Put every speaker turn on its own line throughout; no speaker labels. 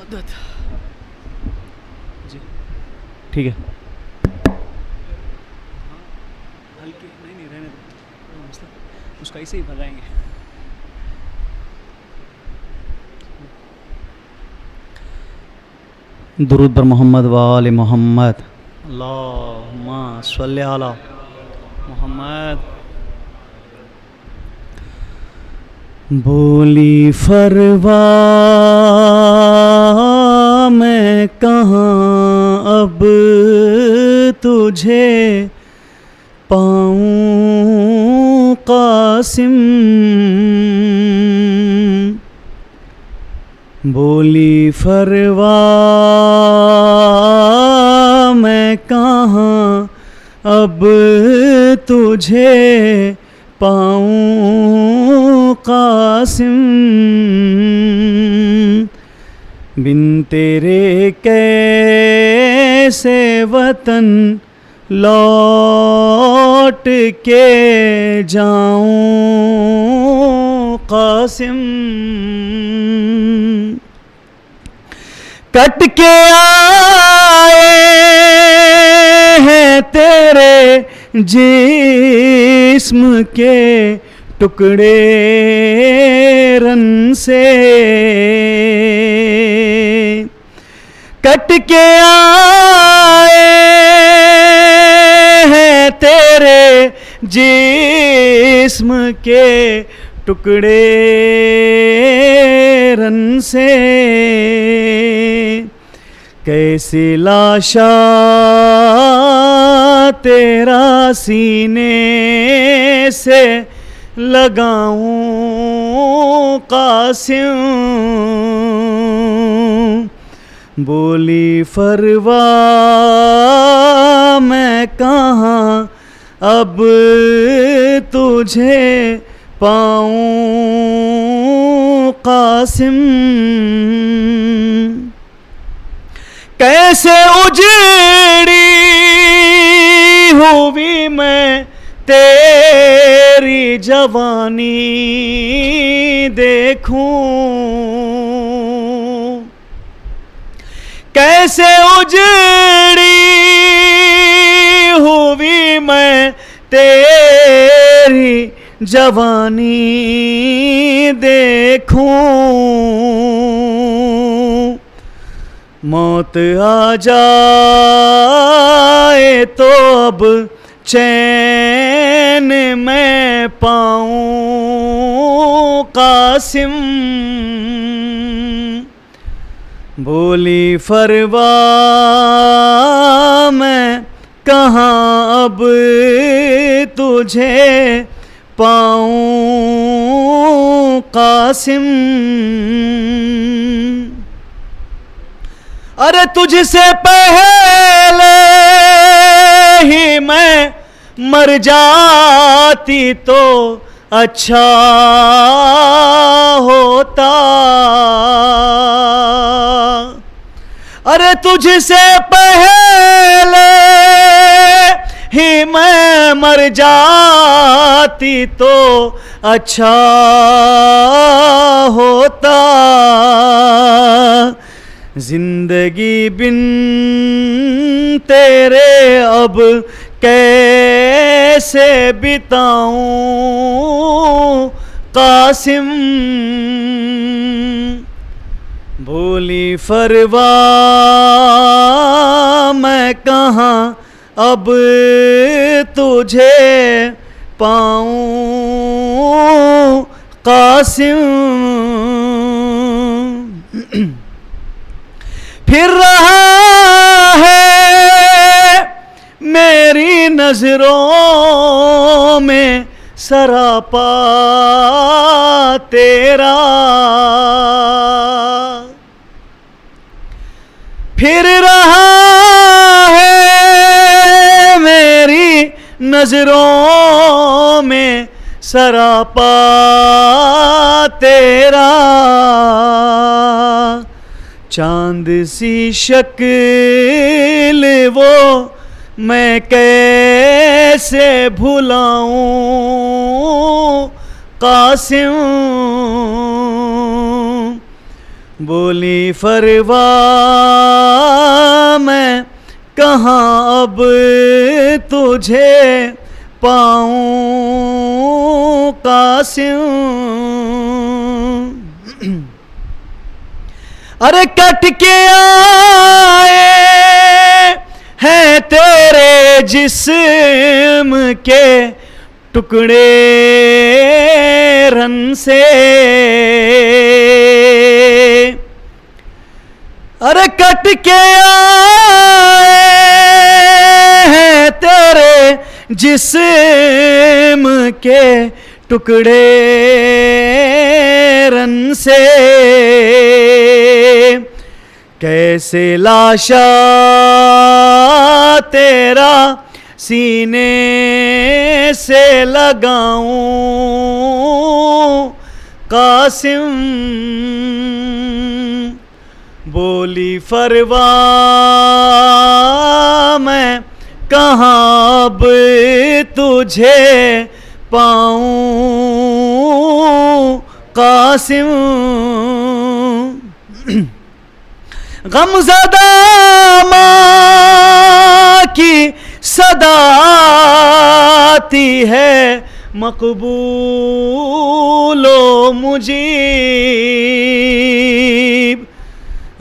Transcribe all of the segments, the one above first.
مدد. جی
ٹھیک ہے.
ہلکی نہیں رہنے دو مسئلہ, اس کا ایسے ہی بھگائیں گے.
درود بر محمد و آل محمد. اللہم صلی علی محمد. بولی فروا میں کہاں اب تجھے پاؤں قاسم. بولی فروا میں کہاں اب تجھے پاؤں قاسم. بن تیرے کیسے وطن لوٹ کے جاؤں قاسم. کٹ کے آئے ہیں تیرے جسم کے ٹکڑے رن سے. کٹ کے آئے ہیں تیرے جسم کے ٹکڑے رن سے. کیسے لاشا تیرا سینے سے لگاؤں قاسم. بولی فروا میں کہاں اب تجھے پاؤں قاسم. کیسے اجڑی ہوئی میں تیری جوانی دیکھوں. کیسے اجڑی ہوئی میں تیری جوانی دیکھوں. موت آ جائے تو اب چین میں پاؤں قاسم. بولی فروا میں کہاں اب تجھے پاؤں قاسم. ارے تجھ سے پہلے ہی میں مر جاتی تو اچھا ہوتا. ارے تجھ سے پہلے ہی میں مر جاتی تو اچھا ہوتا. زندگی بن تیرے اب کیسے بتاؤں قاسم. بولی فروا میں کہاں اب تجھے پاؤں قاسم. پھر رہا ہے میری نظروں میں سراپا تیرا. پھر رہا ہے میری نظروں میں سراپا تیرا. چاند سی شکل وہ میں کیسے بھلاؤں قاسم. بولی فروا میں کہاں اب تجھے پاؤں قاسم، ارے کٹ کے آئے ہیں تیرے جسم کے ٹکڑے رن سے، ارے کٹ کے آئے ہیں تیرے جسم کے ٹکڑے رن سے، کیسے لاشا تیرا سینے سے لگاؤں قاسم، بولی فروا میں کہاں اب تجھے پاؤں قاسم، غم زدہ ماں کی صدا آتی ہے مقبول و مجیب،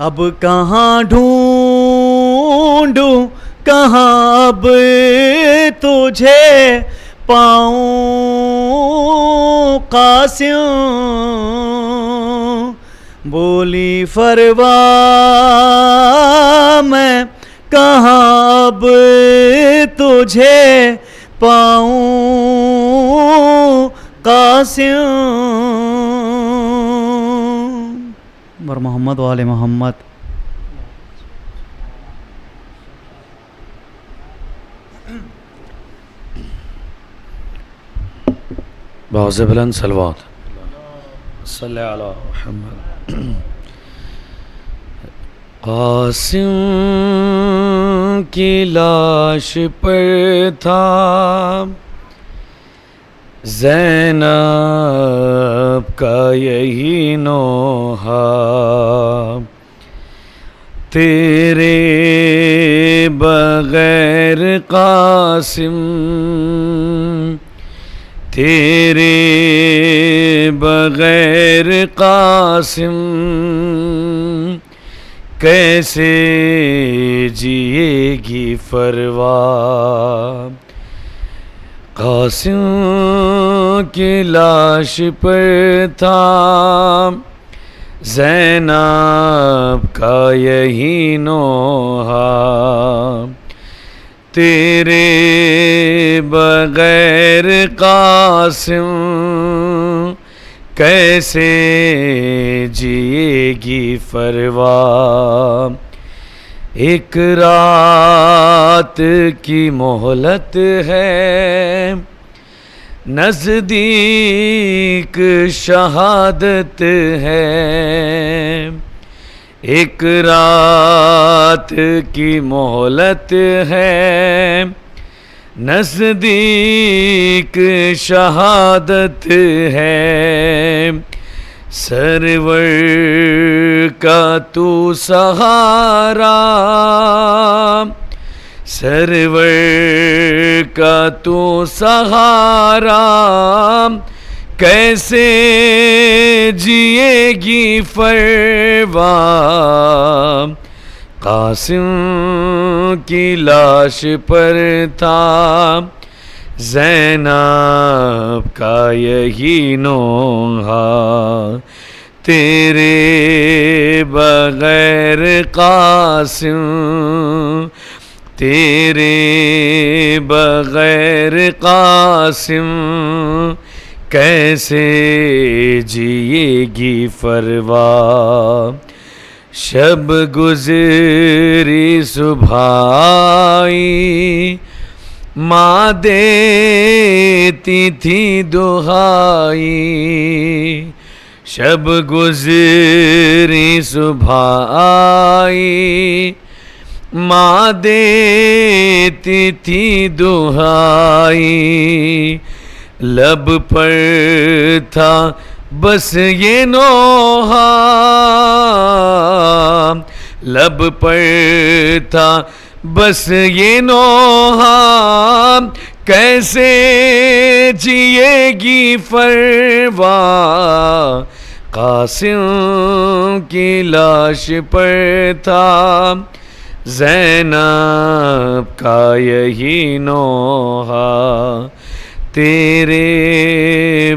اب کہاں ڈھونڈوں کہاں اب تجھے پاؤں قاسم، بولی فروا میں کہاں اب تجھے پاؤں قاسم، بر محمد و آل محمد۔
باعث بلند صلوات صلی علی محمد۔ قاسم کی لاش پر تھا زینب کا یہی نوحہ، تیرے بغیر قاسم، تیرے بغیر قاسم کیسے جیے گی فروا، قاسم کی لاش پر تھا زینب کا یہی نوحہ، تیرے بغیر قاسم کیسے جیے گی فروا، ایک رات کی مہلت ہے نزدیک شہادت ہے، ایک رات کی مہلت ہے نزدیک شہادت ہے، سرور کا تو سہارا، سرور کا تو سہارا کیسے جیے گی فروا، قاسم کی لاش پر تھا زینب کا یہی نوحہ، تیرے بغیر قاسم، تیرے بغیر قاسم کیسے جیے گی فروا، شب گزری صبح آئی ماں دیتی تھی دہائی، شب گزری صبح آئی ماں دیتی تھی دہائی، لب پر تھا بس یہ نوحہ لب پر تھا بس یہ نوحہ، کیسے جیے گی فروا، قاسم کی لاش پر تھا زینب کا یہی نوحہ، تیرے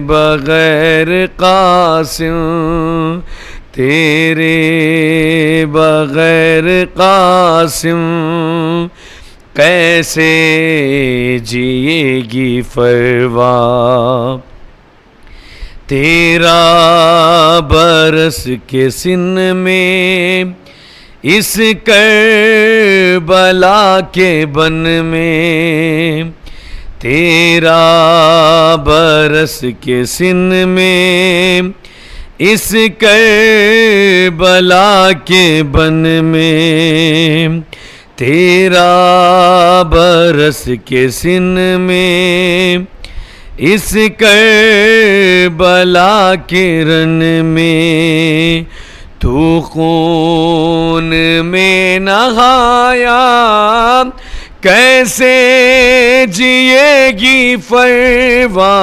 بغیر قاسم، تیرے بغیر قاسم، کیسے جیے گی فروا، تیرا برس کے سن میں اس کربلا کے بن میں، تیرا برس کے سن میں اس کربلا کے بن میں، تیرا برس کے سن میں اس کربلا کے رن میں، تو خون میں نہایا، کیسے جیے گی فروا،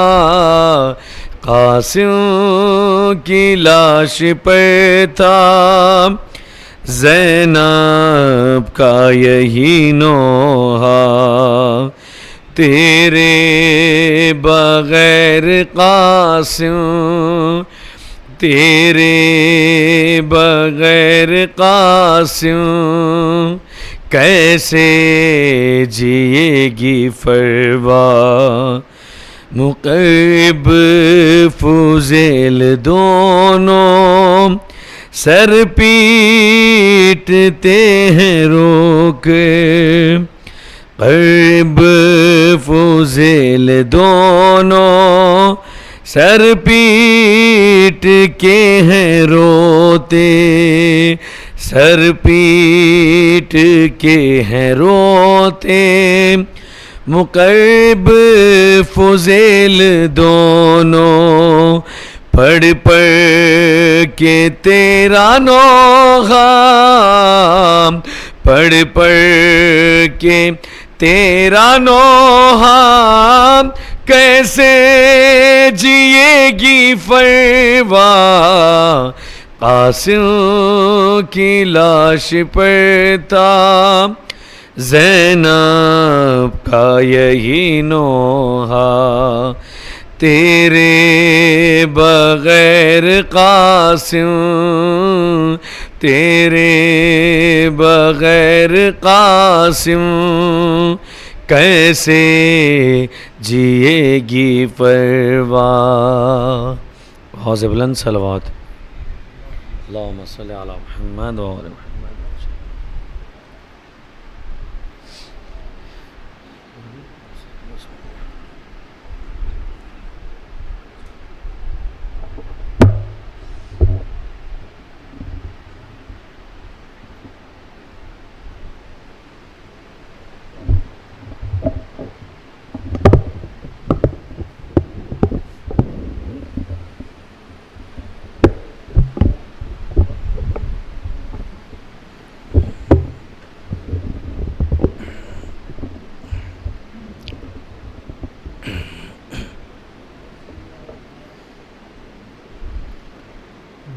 قاسم کی لاش پر تھا زینب کا یہی نوحہ، تیرے بغیر قاسم، تیرے بغیر قاسم، کیسے جیے گی فروا، مقرب فضیل دونوں سر پیٹتے ہیں رو کے، قرب فضیل دونوں سر پیٹ کے ہیں روتے، سر پیٹ کے ہیں روتے، مقرب فضیل دونوں پڑھ پڑھ کے تیرا نوحہ، پڑھ پڑھ کے تیرا نوحہ، کیسے جیے گی فروا، قاسم کی لاش پر تھا زینب کا یہی نوحہ، تیرے بغیر قاسم، تیرے بغیر قاسم، کیسے جیے گی فروا، حوض بلند صلوات، اللہم صلی علی محمد و آل محمد۔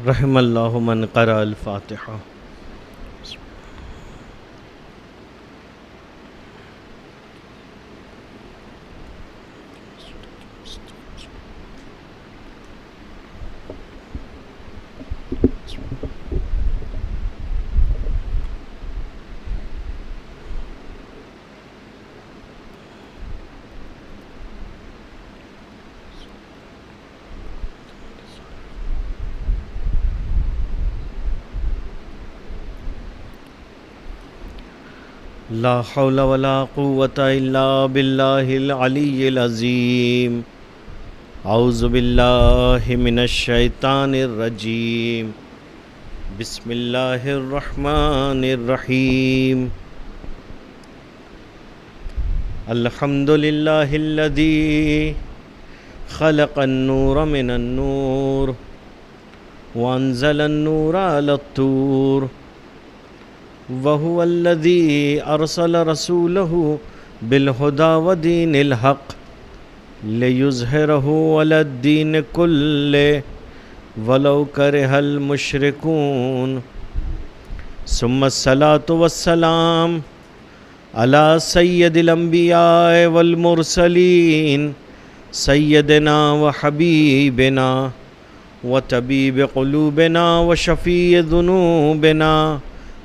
رحم اللہ من قرأ الفاتحہ۔ لا حول ولا قوة الا باللہ العلی العظیم۔ اعوذ باللہ من الشیطان الرجیم۔ بسم اللہ الرحمن الرحیم۔ الحمد للہ الذی خلق النور من النور وانزل النور على الطور وهو الذي أرسل رسوله بالهدى ودين الحق ليظهره على الدين كله ولو كره المشركون ثم الصلاة والسلام على سيد الأنبياء والمرسلين سيدنا وحبيبنا وطبيب قلوبنا وشفيع ذنوبنا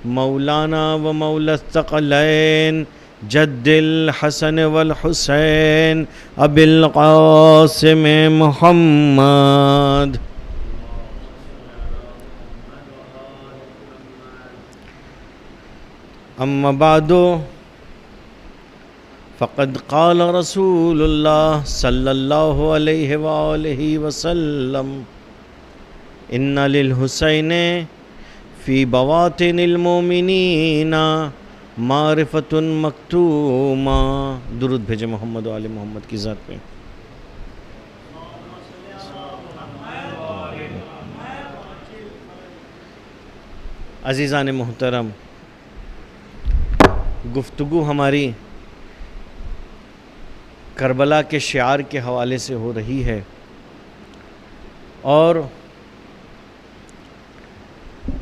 مولانا ومولى الثقلين جد الحسن والحسين أبي القاسم محمد. أما بعد فقد قال رسول الله صلى الله عليه وآله وسلم إن للحسين في بواطن المؤمنين معرفة مکتومہ. درود بھیجے محمد و آل محمد کی ذات پہ. عزیزان محترم، گفتگو ہماری کربلا کے شعار کے حوالے سے ہو رہی ہے، اور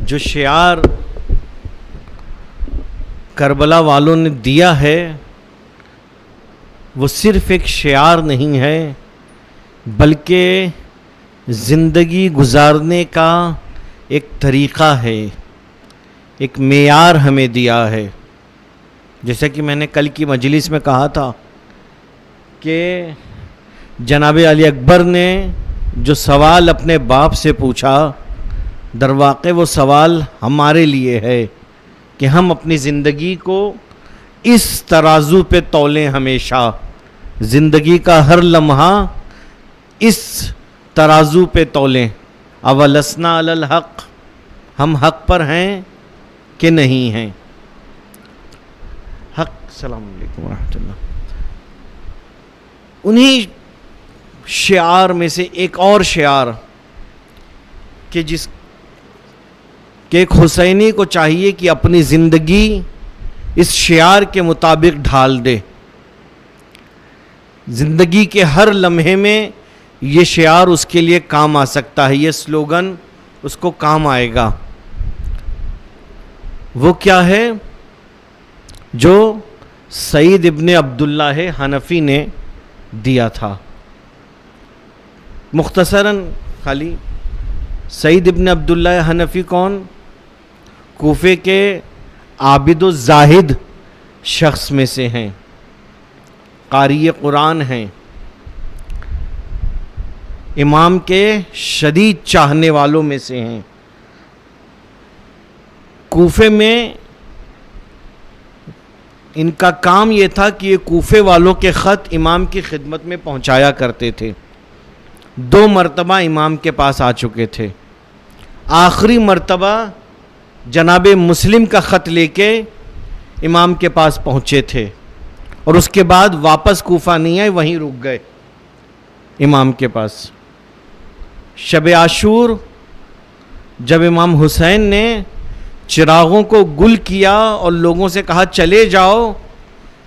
جو شعار کربلا والوں نے دیا ہے وہ صرف ایک شعار نہیں ہے، بلکہ زندگی گزارنے کا ایک طریقہ ہے، ایک معیار ہمیں دیا ہے. جیسا کہ میں نے کل کی مجلس میں کہا تھا کہ جناب علی اکبر نے جو سوال اپنے باپ سے پوچھا، در واقع وہ سوال ہمارے لیے ہے کہ ہم اپنی زندگی کو اس ترازو پہ تولیں، ہمیشہ زندگی کا ہر لمحہ اس ترازو پہ تولیں. اولسنا علی الحق، ہم حق پر ہیں کہ نہیں ہیں. حق. السلام علیکم ورحمۃ اللہ. انہی شعار میں سے ایک اور شعار کہ جس کہ ایک حسینی کو چاہیے کہ اپنی زندگی اس شعار کے مطابق ڈھال دے. زندگی کے ہر لمحے میں یہ شعار اس کے لیے کام آ سکتا ہے، یہ سلوگن اس کو کام آئے گا. وہ کیا ہے جو سعید ابن عبداللہ حنفی نے دیا تھا. مختصراً خالی سعید ابن عبداللہ حنفی کون؟ کوفے کے عابد و زاہد شخص میں سے ہیں، قاری قرآن ہیں، امام کے شدید چاہنے والوں میں سے ہیں. کوفے میں ان کا کام یہ تھا کہ یہ کوفے والوں کے خط امام کی خدمت میں پہنچایا کرتے تھے. 2 مرتبہ امام کے پاس آ چکے تھے. آخری مرتبہ جناب مسلم کا خط لے کے امام کے پاس پہنچے تھے، اور اس کے بعد واپس کوفہ نہیں آئے، وہیں رک گئے امام کے پاس. شب عاشور جب امام حسین نے چراغوں کو گل کیا اور لوگوں سے کہا چلے جاؤ،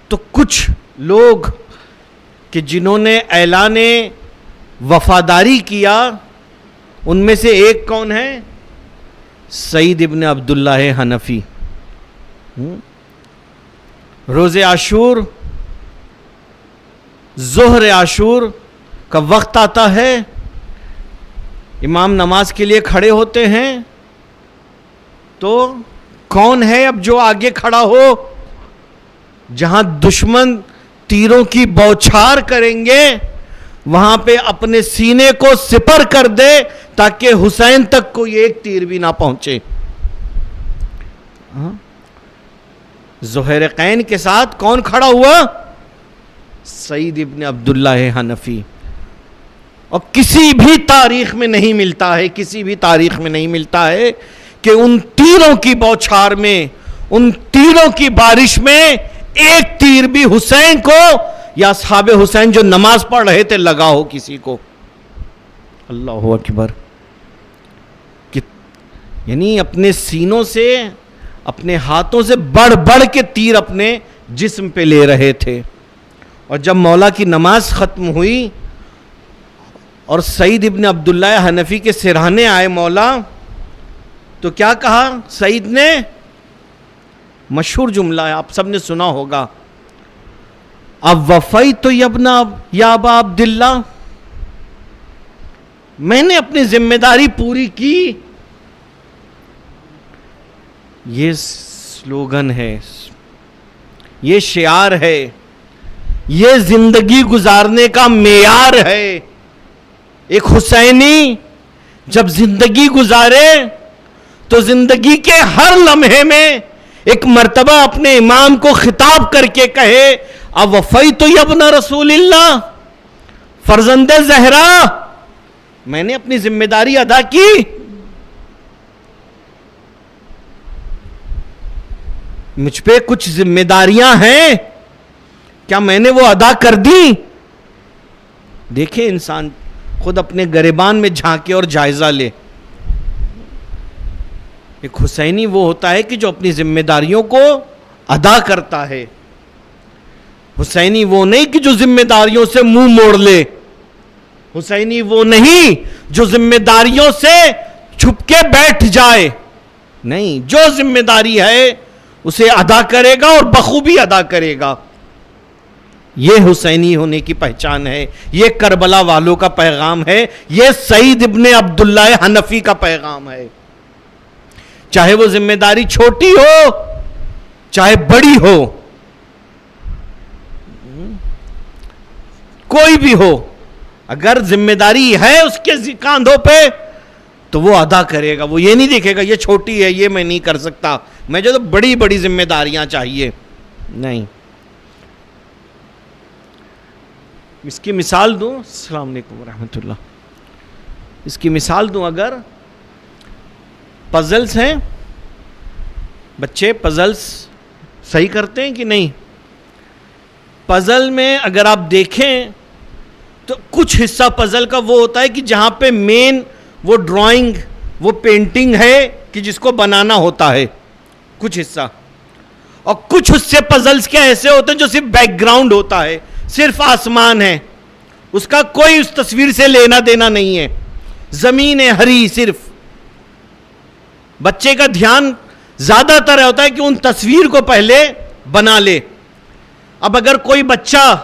تو کچھ لوگ کہ جنہوں نے اعلان وفاداری کیا، ان میں سے ایک کون ہے؟ سعید ابن عبداللہ حنفی. روز عاشور، ظہر عاشور کا وقت آتا ہے، امام نماز کے لیے کھڑے ہوتے ہیں، تو کون ہے اب جو آگے کھڑا ہو؟ جہاں دشمن تیروں کی بوچھار کریں گے وہاں پہ اپنے سینے کو سپر کر دے تاکہ حسین تک کوئی ایک تیر بھی نہ پہنچے. زہرقین کے ساتھ کون کھڑا ہوا؟ سعید ابن عبداللہ حنفی. اور کسی بھی تاریخ میں نہیں ملتا ہے، کسی بھی تاریخ میں نہیں ملتا ہے کہ ان تیروں کی بوچھار میں، ان تیروں کی بارش میں ایک تیر بھی حسین کو یا اصحاب حسین جو نماز پڑھ رہے تھے لگا ہو کسی کو. اللہ اکبر. یعنی اپنے سینوں سے اپنے ہاتھوں سے بڑھ بڑھ کے تیر اپنے جسم پہ لے رہے تھے. اور جب مولا کی نماز ختم ہوئی اور سعید ابن عبداللہ حنفی کے سرہانے آئے مولا, تو کیا کہا سعید نے؟ مشہور جملہ ہے, آپ سب نے سنا ہوگا, اب وفیت یا ابا عبداللہ, میں نے اپنی ذمہ داری پوری کی. یہ سلوگن ہے, یہ شعار ہے, یہ زندگی گزارنے کا معیار ہے. ایک حسینی جب زندگی گزارے تو زندگی کے ہر لمحے میں ایک مرتبہ اپنے امام کو خطاب کر کے کہے, اب وفیت یا ابن رسول اللہ, فرزند زہرا, میں نے اپنی ذمہ داری ادا کی. مجھ پہ کچھ ذمہ داریاں ہیں, کیا میں نے وہ ادا کر دی؟ دیکھیں انسان خود اپنے گریبان میں جھانکے اور جائزہ لے. ایک حسینی وہ ہوتا ہے کہ جو اپنی ذمہ داریوں کو ادا کرتا ہے. حسینی وہ نہیں کہ جو ذمہ داریوں سے منہ موڑ لے. حسینی وہ نہیں جو ذمہ داریوں سے چھپ کے بیٹھ جائے. نہیں, جو ذمہ داری ہے اسے ادا کرے گا اور بخوبی ادا کرے گا. یہ حسینی ہونے کی پہچان ہے, یہ کربلا والوں کا پیغام ہے, یہ سعید ابن عبداللہ حنفی کا پیغام ہے. چاہے وہ ذمہ داری چھوٹی ہو چاہے بڑی ہو, کوئی بھی ہو, اگر ذمہ داری ہے اس کے کاندھوں پہ تو وہ ادا کرے گا. وہ یہ نہیں دیکھے گا یہ چھوٹی ہے, یہ میں نہیں کر سکتا, مجھے تو بڑی بڑی ذمہ داریاں چاہیے. نہیں. اس کی مثال دوں, السلام علیکم ورحمۃ اللہ, اس کی مثال دوں, اگر پزلز ہیں, بچے پزلز صحیح کرتے ہیں کہ نہیں؟ پزل میں اگر آپ دیکھیں تو کچھ حصہ پزل کا وہ ہوتا ہے کہ جہاں پہ مین وہ ڈرائنگ, وہ پینٹنگ ہے کہ جس کو بنانا ہوتا ہے, کچھ حصہ. اور کچھ حصے پزلز کے ایسے ہوتے ہیں جو صرف بیک گراؤنڈ ہوتا ہے, صرف آسمان ہے, اس کا کوئی اس تصویر سے لینا دینا نہیں ہے, زمین ہے ہری صرف. بچے کا دھیان زیادہ تر ہوتا ہے کہ ان تصویر کو پہلے بنا لے. اب اگر کوئی بچہ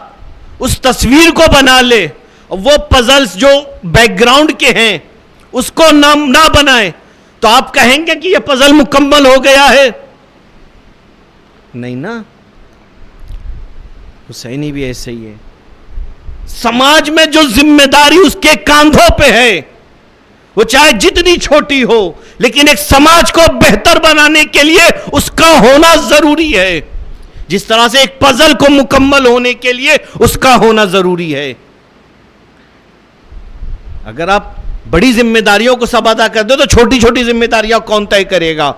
اس تصویر کو بنا لے, وہ پزلز جو بیک گراؤنڈ کے ہیں اس کو نہ بنائے, تو آپ کہیں گے کہ یہ پزل مکمل ہو گیا ہے؟ نہیں نا. حسینی بھی ایسے ہی ہے. سماج میں جو ذمہ داری اس کے کاندھوں پہ ہے, وہ چاہے جتنی چھوٹی ہو, لیکن ایک سماج کو بہتر بنانے کے لیے اس کا ہونا ضروری ہے. جس طرح سے ایک پزل کو مکمل ہونے کے لیے اس کا ہونا ضروری ہے. اگر آپ بڑی ذمہ داریوں کو سب ادا کر دو تو چھوٹی چھوٹی ذمہ داریاں کون طے کرے گا؟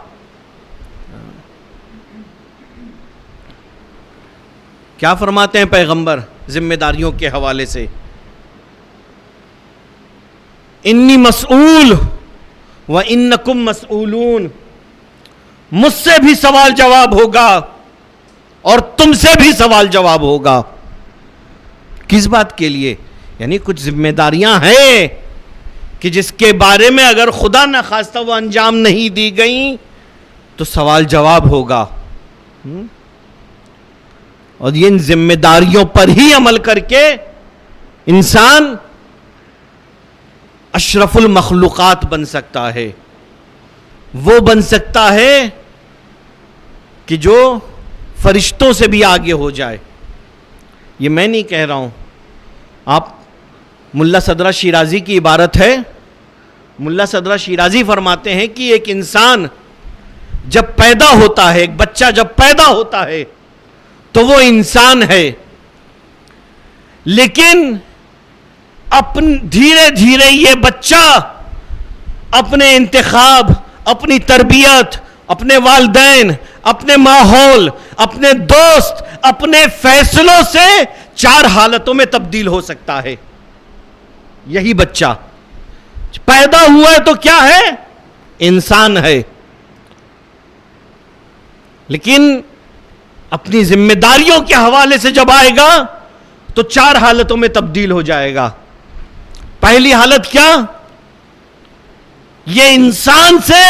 کیا فرماتے ہیں پیغمبر ذمہ داریوں کے حوالے سے؟ انی مسئول و انکم مسئولون, مجھ سے بھی سوال جواب ہوگا اور تم سے بھی سوال جواب ہوگا. کس بات کے لیے؟ یعنی کچھ ذمہ داریاں ہیں کہ جس کے بارے میں اگر خدا نہ خواستہ وہ انجام نہیں دی گئیں تو سوال جواب ہوگا. اور ان ذمہ داریوں پر ہی عمل کر کے انسان اشرف المخلوقات بن سکتا ہے. وہ بن سکتا ہے کہ جو فرشتوں سے بھی آگے ہو جائے. یہ میں نہیں کہہ رہا ہوں, آپ ملا صدرہ شیرازی کی عبارت ہے. ملا صدرہ شیرازی فرماتے ہیں کہ ایک انسان جب پیدا ہوتا ہے, ایک بچہ جب پیدا ہوتا ہے تو وہ انسان ہے, لیکن دھیرے دھیرے یہ بچہ اپنے انتخاب, اپنی تربیت, اپنے والدین, اپنے ماحول, اپنے دوست, اپنے فیصلوں سے 4 حالتوں میں تبدیل ہو سکتا ہے. یہی بچہ پیدا ہوا ہے تو کیا ہے؟ انسان ہے. لیکن اپنی ذمہ داریوں کے حوالے سے جب آئے گا تو 4 حالتوں میں تبدیل ہو جائے گا. پہلی حالت کیا؟ یہ انسان سے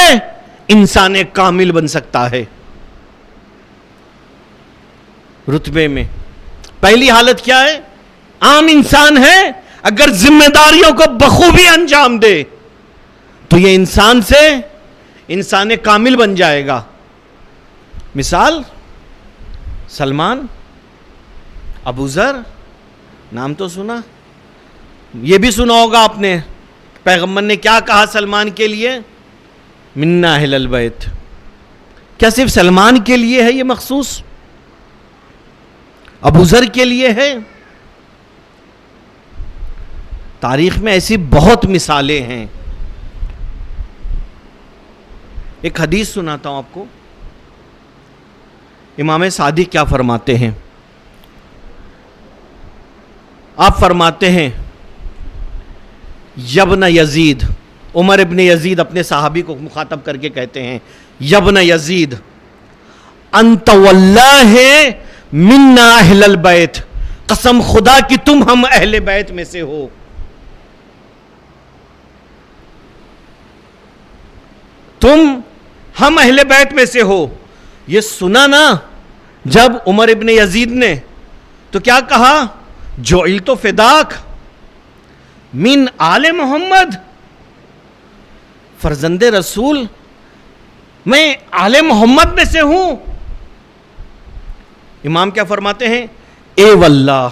انسان کامل بن سکتا ہے رتبے میں. پہلی حالت کیا ہے؟ عام انسان ہے، اگر ذمہ داریوں کو بخوبی انجام دے تو یہ انسان سے انسان کامل بن جائے گا. مثال سلمان، ابو ذر، نام تو سنا، یہ بھی سنا ہوگا آپ نے پیغمبر نے کیا کہا سلمان کے لیے؟ منا اہل البیت. کیا صرف سلمان کے لیے ہے یہ مخصوص؟ ابو ذر کے لیے ہے؟ تاریخ میں ایسی بہت مثالیں ہیں. ایک حدیث سناتا ہوں آپ کو. امام صادق کیا فرماتے ہیں؟ آپ فرماتے ہیں یبن یزید، عمر ابن یزید اپنے صحابی کو مخاطب کر کے کہتے ہیں یبن یزید انت واللہ منا اہل البیت، قسم خدا کی تم ہم اہل بیت میں سے ہو. تم ہم اہل بیت میں سے ہو. یہ سنا نا جب عمر ابن یزید نے تو کیا کہا؟ جعلت فداک من آل محمد، فرزند رسول میں آل محمد میں سے ہوں. امام کیا فرماتے ہیں؟ اے واللہ،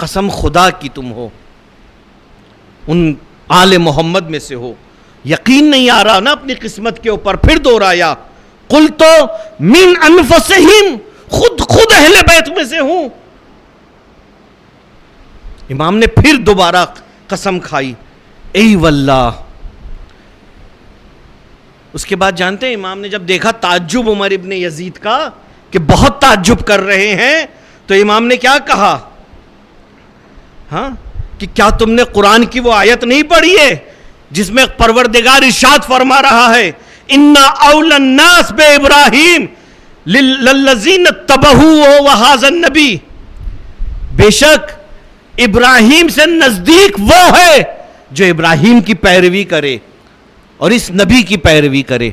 قسم خدا کی تم ہو، ان آل محمد میں سے ہو. یقین نہیں آ رہا نا اپنی قسمت کے اوپر، پھر دوہرایا قلت من انفسہم، خود اہل بیت میں سے ہوں. امام نے پھر دوبارہ قسم کھائی اے واللہ. اس کے بعد جانتے ہیں امام نے جب دیکھا تعجب عمر ابن یزید کا کہ بہت تعجب کر رہے ہیں، تو امام نے کیا کہا؟ ہاں کہ کیا تم نے قرآن کی وہ آیت نہیں پڑھی ہے جس میں پروردگار ارشاد فرما رہا ہے اِنَّا أَوْلَى النَّاسِ بِإِبْرَاهِيمَ لِلَّذِينَ اتَّبَعُوهُ وَهَذَا النَّبِيُّ، بے شک ابراہیم سے نزدیک وہ ہے جو ابراہیم کی پیروی کرے اور اس نبی کی پیروی کرے.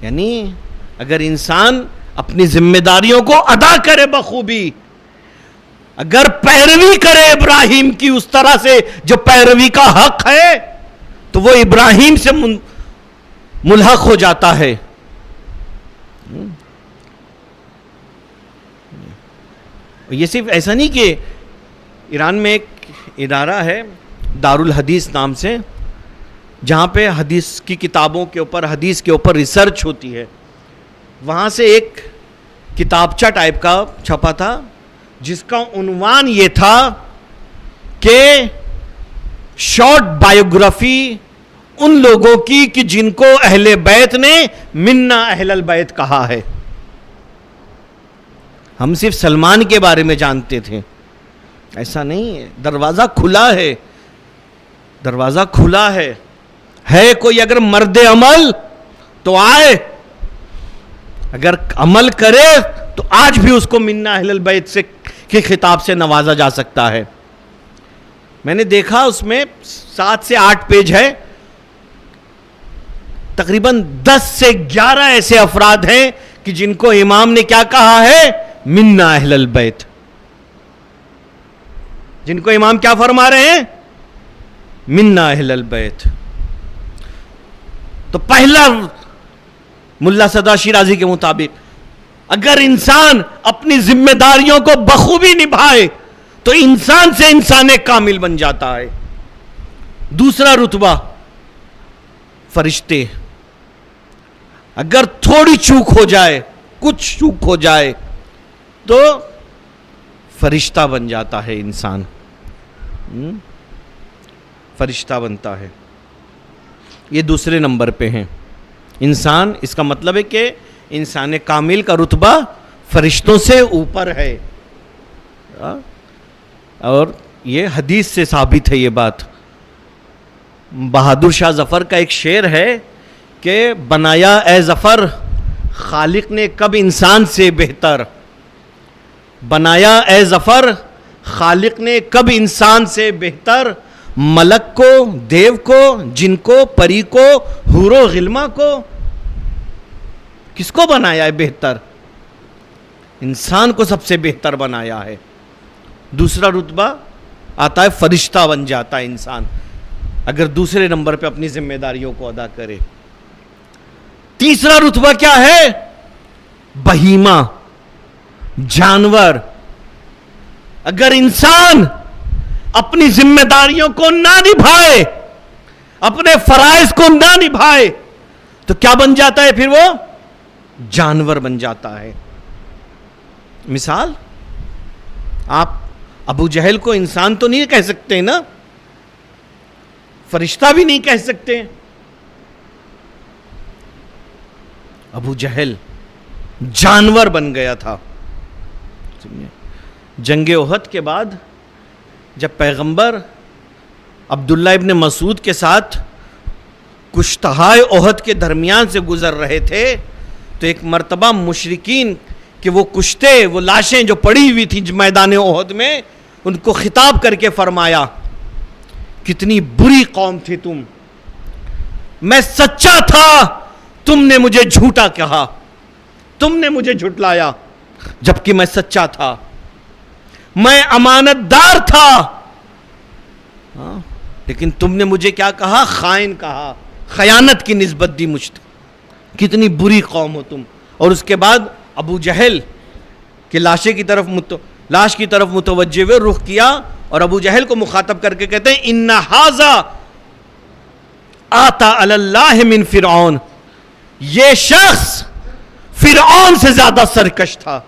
یعنی اگر انسان اپنی ذمہ داریوں کو ادا کرے بخوبی، اگر پیروی کرے ابراہیم کی اس طرح سے جو پیروی کا حق ہے، تو وہ ابراہیم سے ملحق ہو جاتا ہے. یہ صرف ایسا نہیں کہ ایران میں ایک ادارہ ہے دارالحدیث نام سے، جہاں پہ حدیث کی کتابوں کے اوپر، حدیث کے اوپر ریسرچ ہوتی ہے. وہاں سے ایک کتابچہ ٹائپ کا چھپا تھا جس کا عنوان یہ تھا کہ شارٹ بایوگرافی ان لوگوں کی کہ جن کو اہل بیت نے منا اہل البیت کہا ہے. ہم صرف سلمان کے بارے میں جانتے تھے، ایسا نہیں ہے. دروازہ کھلا ہے، دروازہ کھلا ہے. کوئی اگر مرد عمل تو آئے، اگر عمل کرے تو آج بھی اس کو منا اہل البیت سے کے خطاب سے نوازا جا سکتا ہے. میں نے دیکھا اس میں 7 سے 8 پیج ہے، تقریباً 10 سے 11 ایسے افراد ہیں کہ جن کو امام نے کیا کہا ہے؟ منا اہل البیت. جن کو امام کیا فرما رہے ہیں؟ منا اہل البیت. تو پہلا ملا صدا شیرازی کے مطابق اگر انسان اپنی ذمہ داریوں کو بخوبی نبھائے تو انسان سے انسان کامل بن جاتا ہے. دوسرا رتبہ فرشتے. اگر تھوڑی چوک ہو جائے، کچھ چوک ہو جائے تو فرشتہ بن جاتا ہے انسان، فرشتہ بنتا ہے. یہ دوسرے نمبر پہ ہیں انسان. اس کا مطلب ہے کہ انسان کامل کا رتبہ فرشتوں سے اوپر ہے، اور یہ حدیث سے ثابت ہے یہ بات. بہادر شاہ ظفر کا ایک شعر ہے کہ بنایا اے ظفر خالق نے کب انسان سے بہتر، بنایا اے ظفر خالق نے کب انسان سے بہتر، ملک کو، دیو کو، جن کو، پری کو، حور و غلمہ کو، کس کو بنایا ہے بہتر؟ انسان کو سب سے بہتر بنایا ہے۔ دوسرا رتبہ آتا ہے فرشتہ بن جاتا ہے انسان اگر دوسرے نمبر پہ اپنی ذمہ داریوں کو ادا کرے۔ تیسرا رتبہ کیا ہے؟ بہیمہ، جانور۔ اگر انسان اپنی ذمہ داریوں کو نہ نبھائے، اپنے فرائض کو نہ نبھائے، تو کیا بن جاتا ہے پھر وہ؟ جانور بن جاتا ہے۔ مثال، آپ ابو جہل کو انسان تو نہیں کہہ سکتے نا، فرشتہ بھی نہیں کہہ سکتے۔ ابو جہل جانور بن گیا تھا۔ جنگ احد کے بعد جب پیغمبر عبداللہ ابن مسعود کے ساتھ کشتہائے احد کے درمیان سے گزر رہے تھے تو ایک مرتبہ مشرکین کہ وہ کشتے، وہ لاشیں جو پڑی ہوئی تھیں میدان احد میں، ان کو خطاب کر کے فرمایا کتنی بری قوم تھی تم، میں سچا تھا، تم نے مجھے جھوٹا کہا، تم نے مجھے جھٹلایا جبکہ میں سچا تھا، میں امانت دار تھا، لیکن تم نے مجھے کیا کہا؟ خائن کہا، خیانت کی نسبت دی مجھ تک، کتنی بری قوم ہو تم۔ اور اس کے بعد ابو جہل کے لاش کی طرف متوجہ ہوئے رخ کیا اور ابو جہل کو مخاطب کر کے کہتے ہیں ان ھذا آتا علی اللہ من فرعون، یہ شخص فرعون سے زیادہ سرکش تھا۔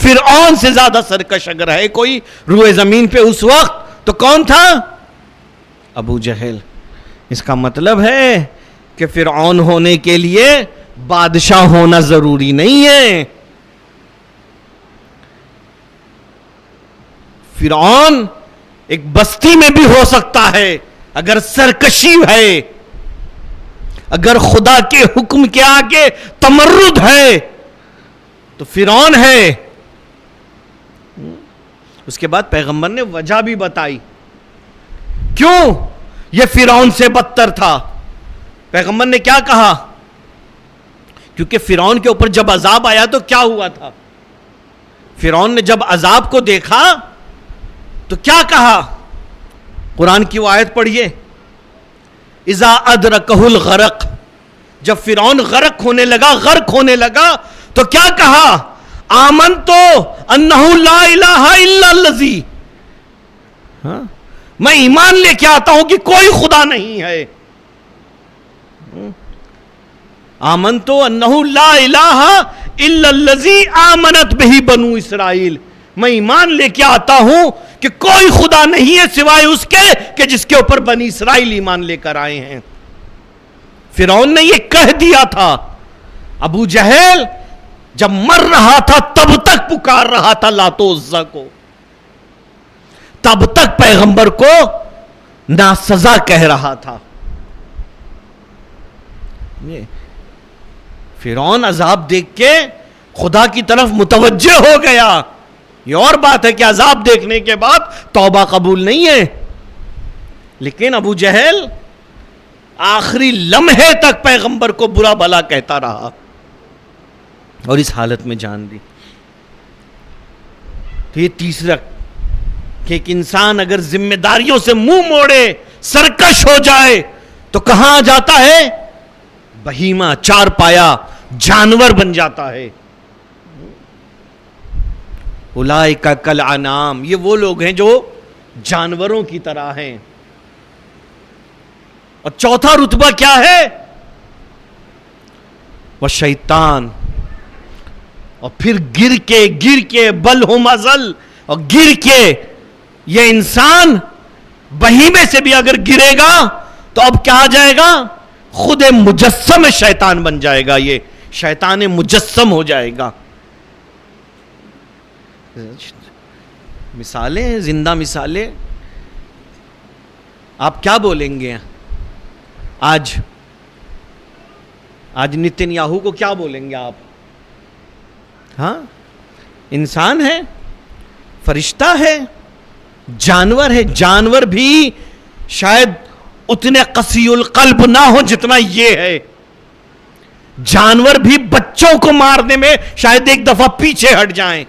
فرعون سے زیادہ سرکش اگر ہے کوئی روئے زمین پہ اس وقت تو کون تھا؟ ابو جہل۔ اس کا مطلب ہے کہ فرعون ہونے کے لیے بادشاہ ہونا ضروری نہیں ہے۔ فرعون ایک بستی میں بھی ہو سکتا ہے اگر سرکشی ہے، اگر خدا کے حکم کے آگے تمرد ہے تو فرعون ہے۔ اس کے بعد پیغمبر نے وجہ بھی بتائی کیوں یہ فرعون سے بدتر تھا۔ پیغمبر نے کیا کہا؟ کیونکہ فرعون کے اوپر جب عذاب آیا تو کیا ہوا تھا؟ فرعون نے جب عذاب کو دیکھا تو کیا کہا؟ قرآن کی وہ آیت پڑھیے، اذا ادرکہ الغرق، جب فرعون غرق ہونے لگا تو کیا کہا؟ آمنتو انہ لا الہ الا الذی، میں ایمان لے کے آتا ہوں کہ کوئی خدا نہیں ہے۔ آمنتو انہ لا الہ الا الذی آمنت بہ بنو اسرائیل، میں ایمان لے کے آتا ہوں کہ کوئی خدا نہیں ہے سوائے اس کے کہ جس کے اوپر بنی اسرائیل ایمان لے کر آئے ہیں۔ فرعون نے یہ کہہ دیا تھا۔ ابو جہل جب مر رہا تھا تب تک پکار رہا تھا لات و عزیٰ کو، تب تک پیغمبر کو ناسزا کہہ رہا تھا۔ فرعون عذاب دیکھ کے خدا کی طرف متوجہ ہو گیا۔ یہ اور بات ہے کہ عذاب دیکھنے کے بعد توبہ قبول نہیں ہے، لیکن ابو جہل آخری لمحے تک پیغمبر کو برا بھلا کہتا رہا اور اس حالت میں جان دی۔ تو یہ تیسرا کہ ایک انسان اگر ذمہ داریوں سے منہ موڑے، سرکش ہو جائے تو کہاں جاتا ہے؟ بہیمہ، چار پایا، جانور بن جاتا ہے۔ اولئک کالانعام، یہ وہ لوگ ہیں جو جانوروں کی طرح ہیں۔ اور چوتھا رتبہ کیا ہے؟ والشیطان، اور پھر گر کے بلہم اضل، اور گر کے یہ انسان بہیمے سے بھی اگر گرے گا تو اب کیا آ جائے گا؟ خود مجسم شیطان بن جائے گا، یہ شیطان مجسم ہو جائے گا۔ مثالیں، زندہ مثالیں۔ آپ کیا بولیں گے؟ آج آج نتن یاہو کو کیا بولیں گے آپ؟ ہاں، انسان ہے، فرشتہ ہے، جانور ہے. جانور بھی شاید اتنے قسی القلب نہ ہو جتنا یہ ہے. جانور بھی بچوں کو مارنے میں شاید ایک دفعہ پیچھے ہٹ جائیں.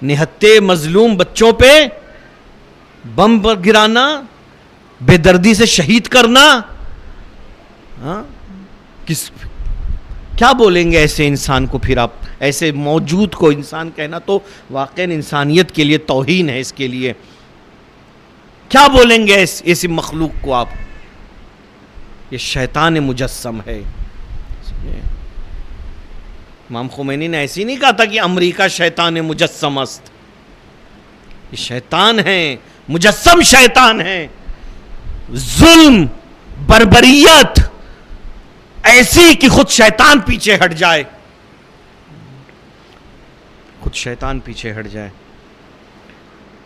نہتے مظلوم بچوں پہ بم گرانا، بے دردی سے شہید کرنا، کیا بولیں گے ایسے انسان کو؟ پھر آپ ایسے موجود کو انسان کہنا تو واقعاً انسانیت کے لیے توہین ہے. اس کے لیے کیا بولیں گے ایسی مخلوق کو آپ؟ یہ شیطان مجسم ہے. امام خمینی نے ایسی نہیں کہا تھا کہ امریکہ شیطان مجسم است. یہ شیطان ہے، مجسم شیطان ہے. ظلم، بربریت ایسی کہ خود شیطان پیچھے ہٹ جائے. خود شیطان پیچھے ہٹ جائے.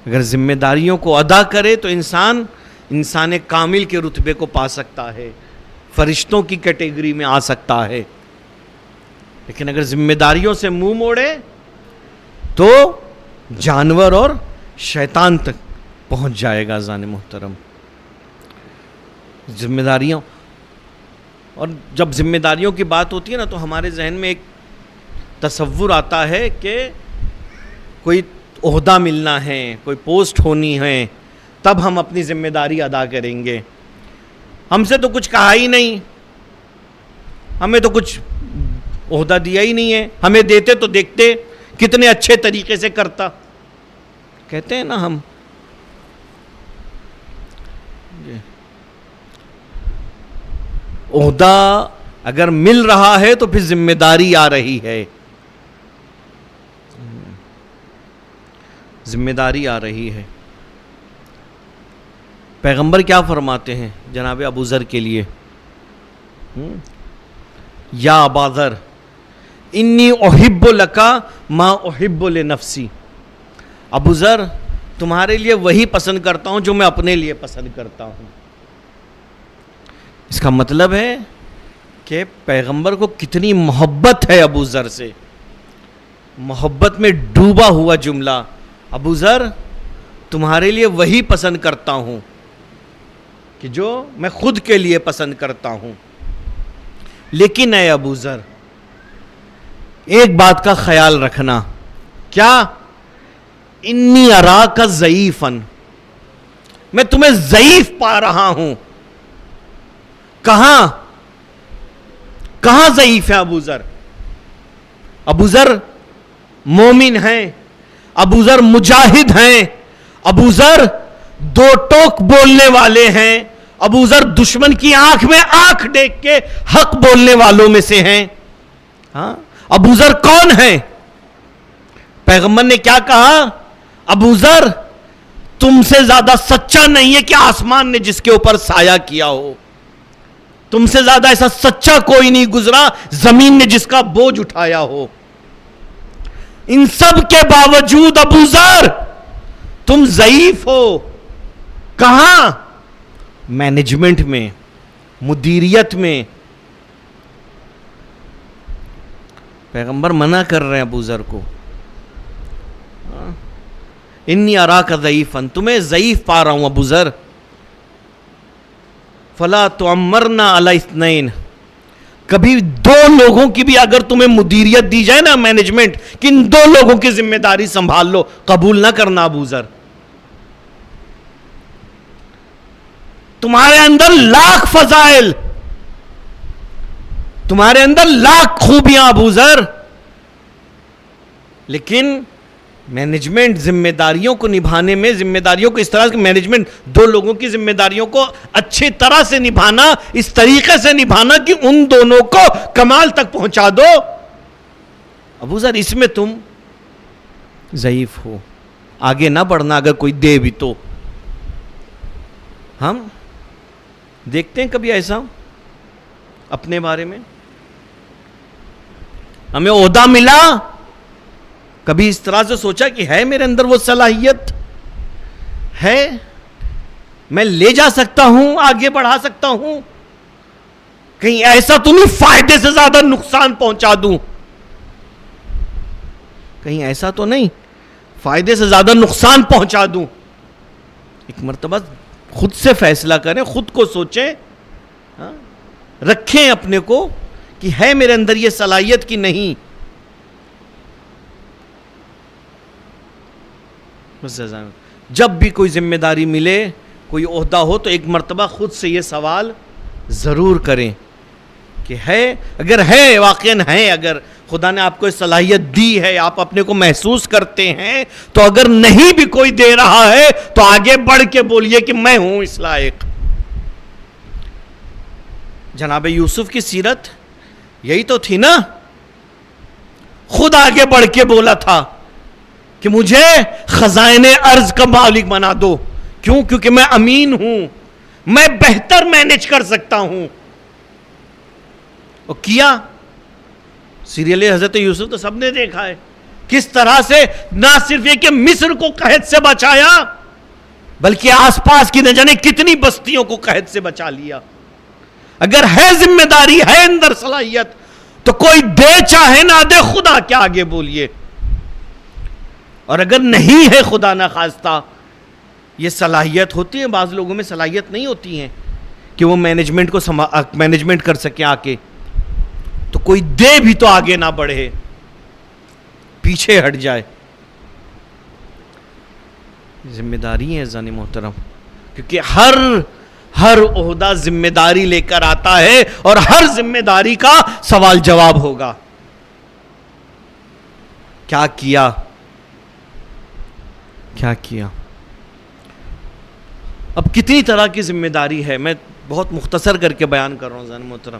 اگر ذمہ داریوں کو ادا کرے تو انسان کامل کے رتبے کو پا سکتا ہے، فرشتوں کی کیٹیگری میں آ سکتا ہے. لیکن اگر ذمہ داریوں سے منہ موڑے تو جانور اور شیطان تک پہنچ جائے گا. ذان محترم، ذمہ داریوں، اور جب ذمہ داریوں کی بات ہوتی ہے نا تو ہمارے ذہن میں ایک تصور آتا ہے کہ کوئی عہدہ ملنا ہے، کوئی پوسٹ ہونی ہے، تب ہم اپنی ذمہ داری ادا کریں گے. ہم سے تو کچھ کہا ہی نہیں، ہمیں تو کچھ عہدہ دیا ہی نہیں ہے، ہمیں دیتے تو دیکھتے کتنے اچھے طریقے سے کرتا. کہتے ہیں نا ہم. عہدہ اگر مل رہا ہے تو پھر ذمہ داری آ رہی ہے. ذمہ داری آ رہی ہے. پیغمبر کیا فرماتے ہیں جناب ابو ذر کے لیے؟ یا ابا ذر انی احب لکا ما احب لنفسی. ابو ذر، تمہارے لیے وہی پسند کرتا ہوں جو میں اپنے لیے پسند کرتا ہوں. اس کا مطلب ہے کہ پیغمبر کو کتنی محبت ہے ابو ذر سے. محبت میں ڈوبا ہوا جملہ. ابو ذر، تمہارے لیے وہی پسند کرتا ہوں کہ جو میں خود کے لیے پسند کرتا ہوں. لیکن اے ابو ذر، ایک بات کا خیال رکھنا. کیا؟ انی اراک ضعیفا، میں تمہیں ضعیف پا رہا ہوں. کہاں ضعیف ہے ابو ذر؟ ابو ذر مومن ہیں، ابو ذر مجاہد ہیں، ابو ذر دو ٹوک بولنے والے ہیں، ابو ذر دشمن کی آنکھ میں آنکھ دیکھ کے حق بولنے والوں میں سے ہیں. ہاں، ابو ذر کون ہے؟ پیغمبر نے کیا کہا؟ ابو ذر، تم سے زیادہ سچا نہیں ہے کہ آسمان نے جس کے اوپر سایہ کیا ہو. تم سے زیادہ ایسا سچا کوئی نہیں گزرا زمین نے جس کا بوجھ اٹھایا ہو. ان سب کے باوجود ابو ذر تم ضعیف ہو. کہاں؟ مینجمنٹ میں، مدیریت میں. پیغمبر منع کر رہے ہیں ابو ذر کو. انی اراک ضعیفا، تمہیں ضعیف پا رہا ہوں ابو ذر. فلا تعمرنا علی اثنین، کبھی دو لوگوں کی بھی اگر تمہیں مدیریت دی جائے نا، مینجمنٹ، کہ ان دو لوگوں کی ذمہ داری سنبھال لو، قبول نہ کرنا ابو ذر. تمہارے اندر لاکھ فضائل، تمہارے اندر لاکھ خوبیاں ابو ذر، لیکن مینجمنٹ، ذمہ داریوں کو نبھانے میں، ذمہ داریوں کو اس طرح سے مینجمنٹ، دو لوگوں کی ذمہ داریوں کو اچھی طرح سے نبھانا، اس طریقے سے نبھانا کہ ان دونوں کو کمال تک پہنچا دو. ابو ذر اس میں تم ضعیف ہو. آگے نہ بڑھنا اگر کوئی دے بھی تو. ہم دیکھتے ہیں کبھی ایسا اپنے بارے میں؟ ہمیں عہدہ ملا، کبھی اس طرح سے سوچا کہ ہے میرے اندر وہ صلاحیت ہے، میں لے جا سکتا ہوں، آگے بڑھا سکتا ہوں. کہیں ایسا تو نہیں فائدے سے زیادہ نقصان پہنچا دوں, کہیں ایسا تو نہیں فائدے سے زیادہ نقصان پہنچا دوں. ایک مرتبہ خود سے فیصلہ کریں, خود کو سوچیں, رکھیں اپنے کو کہ ہے میرے اندر یہ صلاحیت کی نہیں. جب بھی کوئی ذمہ داری ملے, کوئی عہدہ ہو, تو ایک مرتبہ خود سے یہ سوال ضرور کریں کہ ہے, اگر ہے واقعاً ہے, اگر خدا نے آپ کو صلاحیت دی ہے, آپ اپنے کو محسوس کرتے ہیں, تو اگر نہیں بھی کوئی دے رہا ہے تو آگے بڑھ کے بولیے کہ میں ہوں اس لائق. جناب یوسف کی سیرت یہی تو تھی نا, خود آگے بڑھ کے بولا تھا کہ مجھے خزائن ارض کا مالک بنا دو. کیوں؟ کیونکہ میں امین ہوں, میں بہتر مینج کر سکتا ہوں. اور کیا سیریل حضرت یوسف تو سب نے دیکھا ہے, کس طرح سے نہ صرف یہ کہ مصر کو قحط سے بچایا, بلکہ آس پاس کی نہ جانے کتنی بستیوں کو قحط سے بچا لیا. اگر ہے ذمہ داری, ہے اندر صلاحیت, تو کوئی دے چاہے نہ دے, خدا کے آگے بولیے. اور اگر نہیں ہے خدا نہ خواستہ, یہ صلاحیت ہوتی ہے, بعض لوگوں میں صلاحیت نہیں ہوتی ہے کہ وہ مینجمنٹ کو مینجمنٹ کر سکیں آ کے, تو کوئی دے بھی تو آگے نہ بڑھے, پیچھے ہٹ جائے. ذمہ داری ہے عزیزان محترم, کیونکہ ہر عہدہ ذمہ داری لے کر آتا ہے, اور ہر ذمہ داری کا سوال جواب ہوگا. کیا کیا, کیا کیا. اب کتنی طرح کی ذمہ داری ہے, میں بہت مختصر کر کے بیان کر رہا ہوں عزیزان محترم.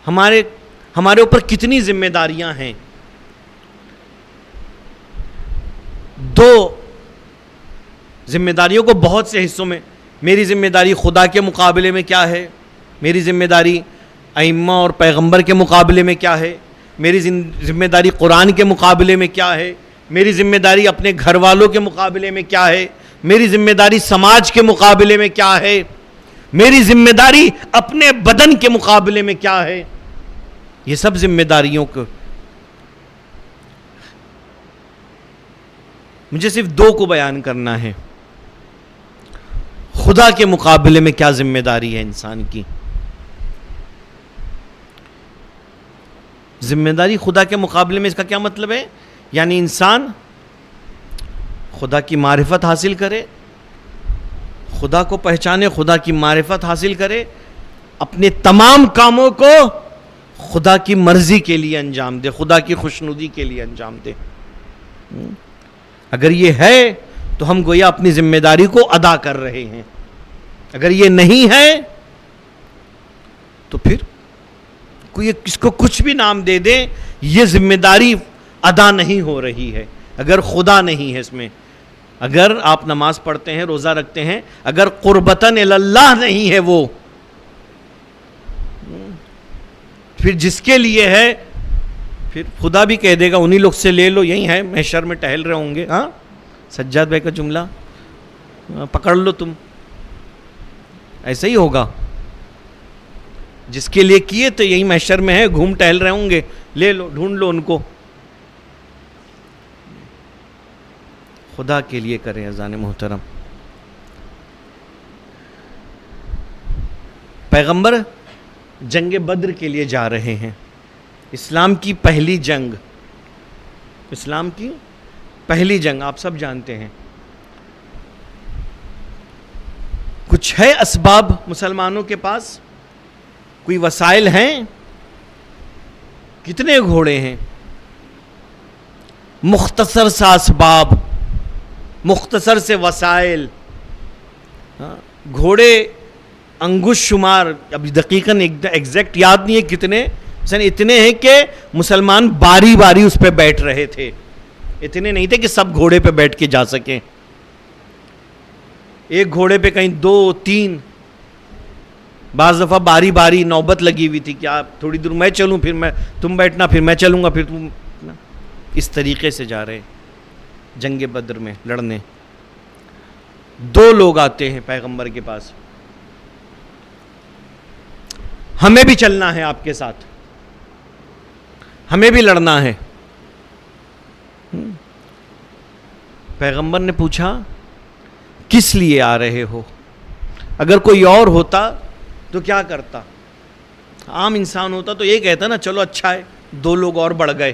ہمارے اوپر کتنی ذمہ داریاں ہیں. دو ذمہ داریوں کو بہت سے حصوں میں, میری ذمہ داری خدا کے مقابلے میں کیا ہے, میری ذمہ داری ائمہ اور پیغمبر کے مقابلے میں کیا ہے, میری ذمہ داری قرآن کے مقابلے میں کیا ہے, میری ذمہ داری اپنے گھر والوں کے مقابلے میں کیا ہے, میری ذمہ داری سماج کے مقابلے میں کیا ہے, میری ذمہ داری اپنے بدن کے مقابلے میں کیا ہے. یہ سب ذمہ داریوں کو مجھے صرف دو کو بیان کرنا ہے. خدا کے مقابلے میں کیا ذمہ داری ہے انسان کی. ذمہ داری خدا کے مقابلے میں, اس کا کیا مطلب ہے؟ یعنی انسان خدا کی معرفت حاصل کرے, خدا کو پہچانے, خدا کی معرفت حاصل کرے, اپنے تمام کاموں کو خدا کی مرضی کے لیے انجام دے, خدا کی خوشنودی کے لیے انجام دے. اگر یہ ہے تو ہم گویا اپنی ذمہ داری کو ادا کر رہے ہیں. اگر یہ نہیں ہے تو پھر کوئی اس کو کچھ بھی نام دے دے, یہ ذمہ داری ادا نہیں ہو رہی ہے. اگر خدا نہیں ہے اس میں, اگر آپ نماز پڑھتے ہیں, روزہ رکھتے ہیں, اگر قربتاً اللہ نہیں ہے وہ, پھر جس کے لیے ہے, پھر خدا بھی کہہ دے گا انہی لوگ سے لے لو, یہی ہے محشر میں ٹہل رہے ہوں گے. ہاں, سجاد بھائی کا جملہ پکڑ لو تم, ایسا ہی ہوگا. جس کے لیے کیے تو یہی محشر میں ہے, گھوم ٹہل رہے ہوں گے, لے لو, ڈھونڈ لو ان کو. خدا کے لیے کریں اذان محترم. پیغمبر جنگ بدر کے لیے جا رہے ہیں, اسلام کی پہلی جنگ, اسلام کی پہلی جنگ آپ سب جانتے ہیں. کچھ ہے اسباب مسلمانوں کے پاس, کوئی وسائل ہیں, کتنے گھوڑے ہیں, مختصر سا اسباب, مختصر سے وسائل. گھوڑے انگوش شمار, ابھی دقیقاً ایگزیکٹ یاد نہیں ہے کتنے, مثلا اتنے ہیں کہ مسلمان باری باری اس پہ بیٹھ رہے تھے. اتنے نہیں تھے کہ سب گھوڑے پہ بیٹھ کے جا سکیں. ایک گھوڑے پہ کہیں 2 3, بعض دفعہ باری باری نوبت لگی ہوئی تھی کہ آپ تھوڑی دور میں چلوں, پھر میں تم بیٹھنا, پھر میں چلوں گا, پھر تم. اس طریقے سے جا رہے جنگ بدر میں لڑنے. 2 لوگ آتے ہیں پیغمبر کے پاس, ہمیں بھی چلنا ہے آپ کے ساتھ، ہمیں بھی لڑنا ہے۔ پیغمبر نے پوچھا کس لیے آ رہے ہو؟ اگر کوئی اور ہوتا تو کیا کرتا؟ عام انسان ہوتا تو یہ کہتا نا چلو اچھا ہے 2 لوگ اور بڑھ گئے،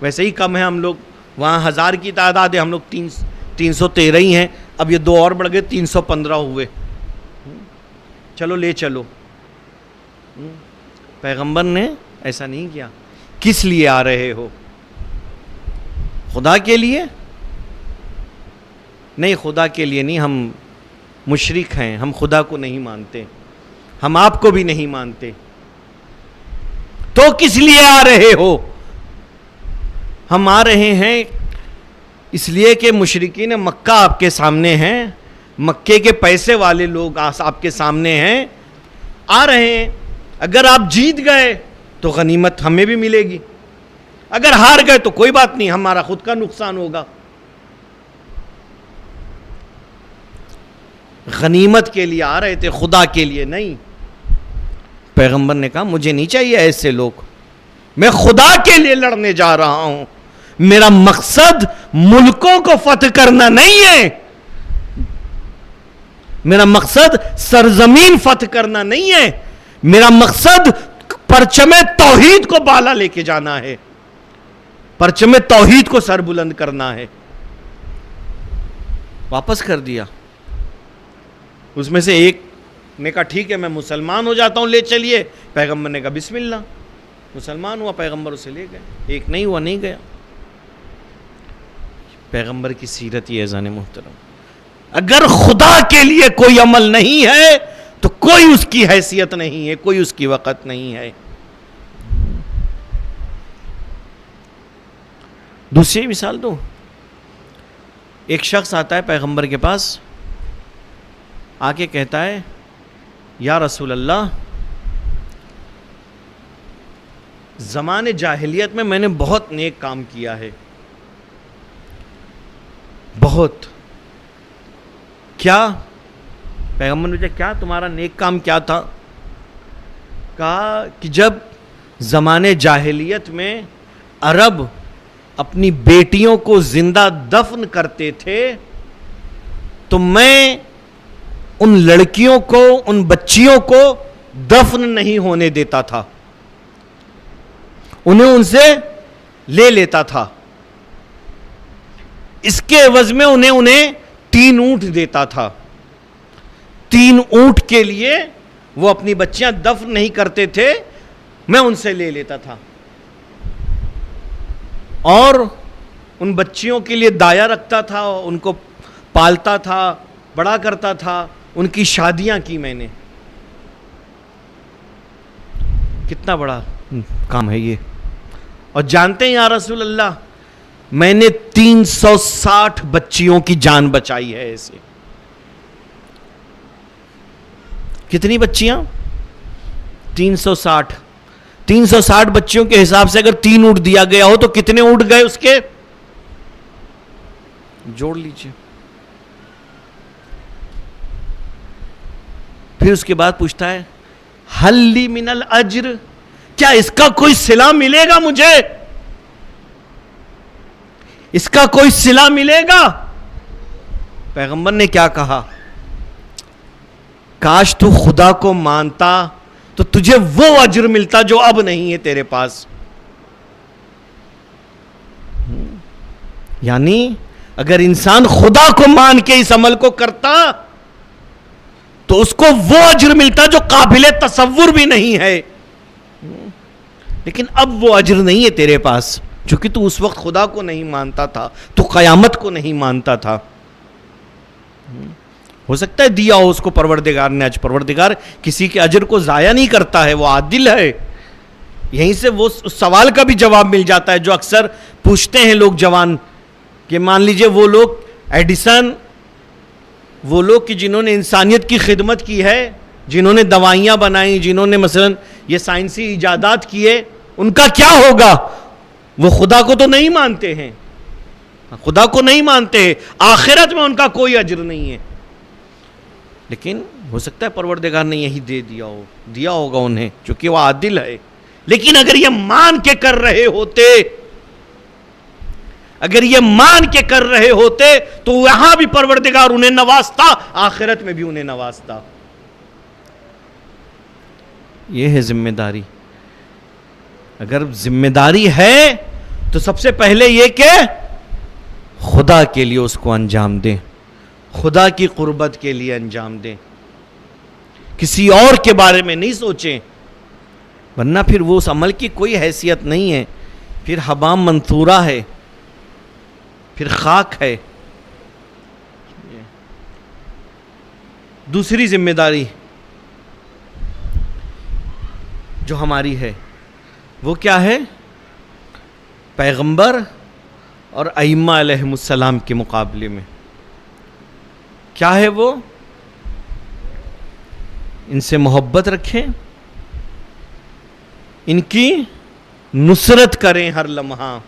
ویسے ہی کم ہے ہم لوگ، وہاں 1000 کی تعداد ہے، ہم لوگ 313 ہی ہیں، اب یہ 2 اور بڑھ گئے 315 ہوئے، چلو لے چلو۔ پیغمبر نے ایسا نہیں کیا۔ کس لیے آ رہے ہو؟ خدا کے لیے؟ نہیں، خدا کے لیے نہیں، ہم مشرک ہیں، ہم خدا کو نہیں مانتے، ہم آپ کو بھی نہیں مانتے۔ تو کس لیے آ رہے ہو؟ ہم آ رہے ہیں اس لیے کہ مشرکین مکہ آپ کے سامنے ہیں، مکے کے پیسے والے لوگ آپ کے سامنے ہیں، آ رہے ہیں۔ اگر آپ جیت گئے تو غنیمت ہمیں بھی ملے گی، اگر ہار گئے تو کوئی بات نہیں، ہمارا خود کا نقصان ہوگا۔ غنیمت کے لیے آ رہے تھے، خدا کے لیے نہیں۔ پیغمبر نے کہا مجھے نہیں چاہیے ایسے لوگ، میں خدا کے لیے لڑنے جا رہا ہوں، میرا مقصد ملکوں کو فتح کرنا نہیں ہے، میرا مقصد سرزمین فتح کرنا نہیں ہے، میرا مقصد پرچم توحید کو بالا لے کے جانا ہے، پرچم توحید کو سر بلند کرنا ہے۔ واپس کر دیا۔ اس میں سے ایک نے کہا ٹھیک ہے میں مسلمان ہو جاتا ہوں، لے چلیے۔ پیغمبر نے کہا بسم اللہ، مسلمان ہوا، پیغمبر اسے لے گئے۔ ایک نہیں ہوا، نہیں گیا۔ پیغمبر کی سیرت یہ عزیزان محترم، اگر خدا کے لیے کوئی عمل نہیں ہے تو کوئی اس کی حیثیت نہیں ہے، کوئی اس کی وقت نہیں ہے۔ دوسری مثال دو، ایک شخص آتا ہے پیغمبر کے پاس، آ کے کہتا ہے یا رسول اللہ، زمانے جاہلیت میں نے بہت نیک کام کیا ہے، بہت۔ کیا؟ پیغمبر نے پوچھا کیا تمہارا نیک کام کیا تھا؟ کہا کہ جب زمانے جاہلیت میں عرب اپنی بیٹیوں کو زندہ دفن کرتے تھے تو میں ان لڑکیوں کو، ان بچیوں کو دفن نہیں ہونے دیتا تھا، انہیں ان سے لے لیتا تھا، اس کے عوض میں انہیں 3 اونٹ دیتا تھا۔ 3 اونٹ کے لیے وہ اپنی بچیاں دفن نہیں کرتے تھے، میں ان سے لے لیتا تھا، اور ان بچیوں کے لیے دایا رکھتا تھا، ان کو پالتا تھا، بڑا کرتا تھا، ان کی شادیاں کی میں نے۔ کتنا بڑا کام ہے یہ۔ اور جانتے ہیں یا رسول اللہ، میں نے 360 بچیوں کی جان بچائی ہے ایسے۔ کتنی بچیاں؟ 360۔ 360 بچیوں کے حساب سے اگر 3 اونٹ دیا گیا ہو تو کتنے اونٹ گئے اس کے؟ جوڑ لیجئے۔ پھر اس کے بعد پوچھتا ہے حل لی من الاجر، کیا اس کا کوئی صلہ ملے گا مجھے؟ اس کا کوئی صلہ ملے گا؟ پیغمبر نے کیا کہا؟ کاش تو خدا کو مانتا تو تجھے وہ اجر ملتا جو اب نہیں ہے تیرے پاس۔ یعنی اگر انسان خدا کو مان کے اس عمل کو کرتا تو اس کو وہ اجر ملتا جو قابل تصور بھی نہیں ہے، لیکن اب وہ اجر نہیں ہے تیرے پاس، چونکہ تو اس وقت خدا کو نہیں مانتا تھا، تو قیامت کو نہیں مانتا تھا۔ ہو سکتا ہے دیا ہو اس کو پروردگار نے، اج پروردگار کسی کے اجر کو ضائع نہیں کرتا ہے، وہ عادل ہے۔ یہیں سے وہ سوال کا بھی جواب مل جاتا ہے جو اکثر پوچھتے ہیں لوگ جوان، کہ مان لیجئے وہ لوگ ایڈیسن، وہ لوگ کہ جنہوں نے انسانیت کی خدمت کی ہے، جنہوں نے دوائیاں بنائیں، جنہوں نے مثلا یہ سائنسی ایجادات کیے، ان کا کیا ہوگا؟ وہ خدا کو تو نہیں مانتے ہیں، خدا کو نہیں مانتے ہیں، آخرت میں ان کا کوئی اجر نہیں ہے۔ لیکن ہو سکتا ہے پروردگار نے یہی دیا ہوگا انہیں، چونکہ وہ عادل ہے. لیکن اگر یہ مان کے کر رہے ہوتے تو وہاں بھی پروردگار انہیں نوازتا، آخرت میں بھی انہیں نوازتا. یہ ہے ذمہ داری. اگر ذمہ داری ہے تو سب سے پہلے یہ کہ خدا کے لیے اس کو انجام دیں، خدا کی قربت کے لیے انجام دیں، کسی اور کے بارے میں نہیں سوچیں، ورنہ پھر وہ اس عمل کی کوئی حیثیت نہیں ہے، پھر حبام منثورہ ہے، پھر خاک ہے. دوسری ذمہ داری جو ہماری ہے وہ کیا ہے؟ پیغمبر اور ائمہ علیہم السلام کے مقابلے میں کیا ہے؟ وہ ان سے محبت رکھیں، ان کی نصرت کریں ہر لمحہ.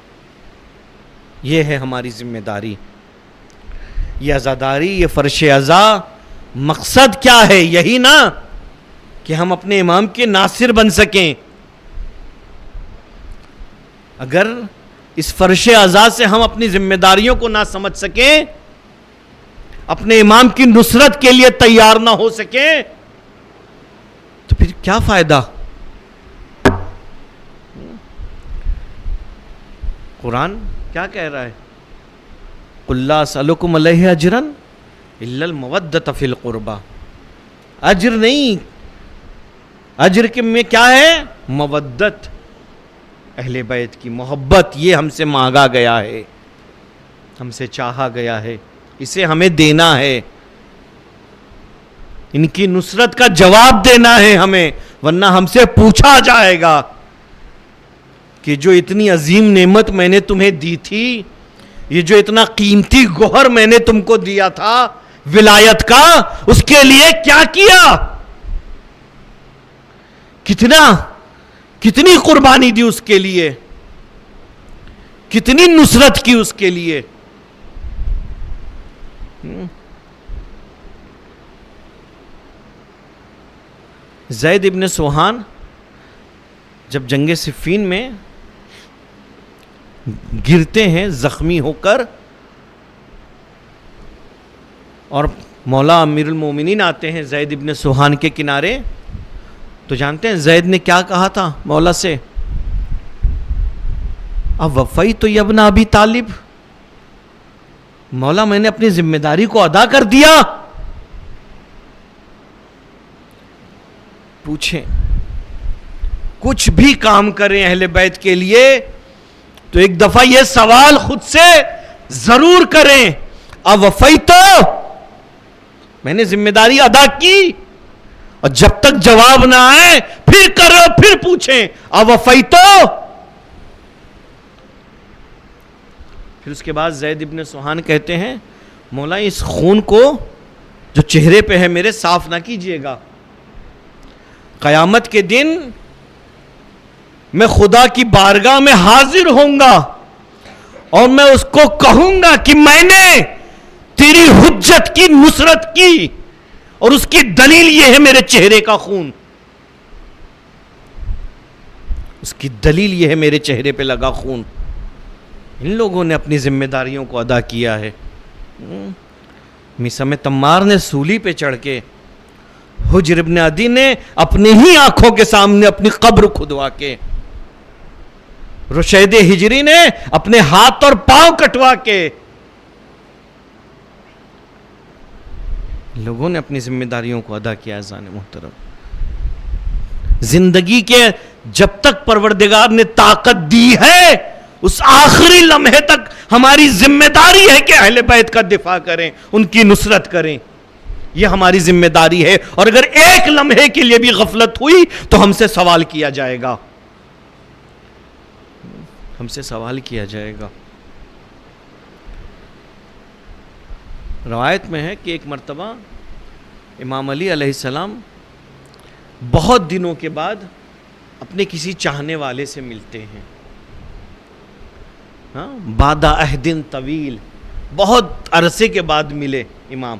یہ ہے ہماری ذمہ داری، یہ عزاداری، یہ فرش عزا. مقصد کیا ہے؟ یہی نا کہ ہم اپنے امام کے ناصر بن سکیں. اگر اس فرش عزا سے ہم اپنی ذمہ داریوں کو نہ سمجھ سکیں، اپنے امام کی نصرت کے لیے تیار نہ ہو سکیں، تو پھر کیا فائدہ؟ قرآن کیا کہہ رہا ہے؟ قُلْ لَا أَسْأَلُكُمْ عَلَيْهِ أَجْرًا إِلَّا الْمَوَدَّةَ فِي الْقُرْبَى. اجر نہیں، اجر کے میں کیا ہے؟ مودت، اہل بیت کی محبت. یہ ہم سے مانگا گیا ہے، ہم سے چاہا گیا ہے، اسے ہمیں دینا ہے. ان کی نصرت کا جواب دینا ہے ہمیں، ورنہ ہم سے پوچھا جائے گا کہ جو اتنی عظیم نعمت میں نے تمہیں دی تھی، یہ جو اتنا قیمتی گوہر میں نے تم کو دیا تھا ولایت کا، اس کے لیے کیا کیا؟ کتنی قربانی دی اس کے لیے، کتنی نصرت کی اس کے لیے. زید ابن سوہان جب جنگ صفین میں گرتے ہیں زخمی ہو کر، اور مولا امیر المومنین آتے ہیں زید ابن سوہان کے کنارے، تو جانتے ہیں زید نے کیا کہا تھا مولا سے؟ اب وفائی تو ابن ابی طالب، مولا میں نے اپنی ذمہ داری کو ادا کر دیا. پوچھیں، کچھ بھی کام کریں اہل بیت کے لیے تو ایک دفعہ یہ سوال خود سے ضرور کریں، اوفیت تو میں نے ذمہ داری ادا کی؟ اور جب تک جواب نہ آئے پھر کرو، پھر پوچھیں اوفیت تو. پھر اس کے بعد زید ابن سوہان کہتے ہیں مولا اس خون کو جو چہرے پہ ہے میرے صاف نہ کیجئے گا، قیامت کے دن میں خدا کی بارگاہ میں حاضر ہوں گا اور میں اس کو کہوں گا کہ میں نے تیری حجت کی نصرت کی، اور اس کی دلیل یہ ہے میرے چہرے کا خون، اس کی دلیل یہ ہے میرے چہرے پہ لگا خون. ان لوگوں نے اپنی ذمہ داریوں کو ادا کیا ہے. میثم تمار نے سولی پہ چڑھ کے، حجر ابن عدی نے اپنی ہی آنکھوں کے سامنے اپنی قبر کھدوا کے، رشید ہجری نے اپنے ہاتھ اور پاؤں کٹوا کے، لوگوں نے اپنی ذمہ داریوں کو ادا کیا. اذان محترم، زندگی کے جب تک پروردگار نے طاقت دی ہے اس آخری لمحے تک ہماری ذمہ داری ہے کہ اہل بیت کا دفاع کریں، ان کی نصرت کریں. یہ ہماری ذمہ داری ہے، اور اگر ایک لمحے کے لیے بھی غفلت ہوئی تو ہم سے سوال کیا جائے گا، ہم سے سوال کیا جائے گا. روایت میں ہے کہ ایک مرتبہ امام علی علیہ السلام بہت دنوں کے بعد اپنے کسی چاہنے والے سے ملتے ہیں، بعد عہد طویل، بہت عرصے کے بعد ملے امام.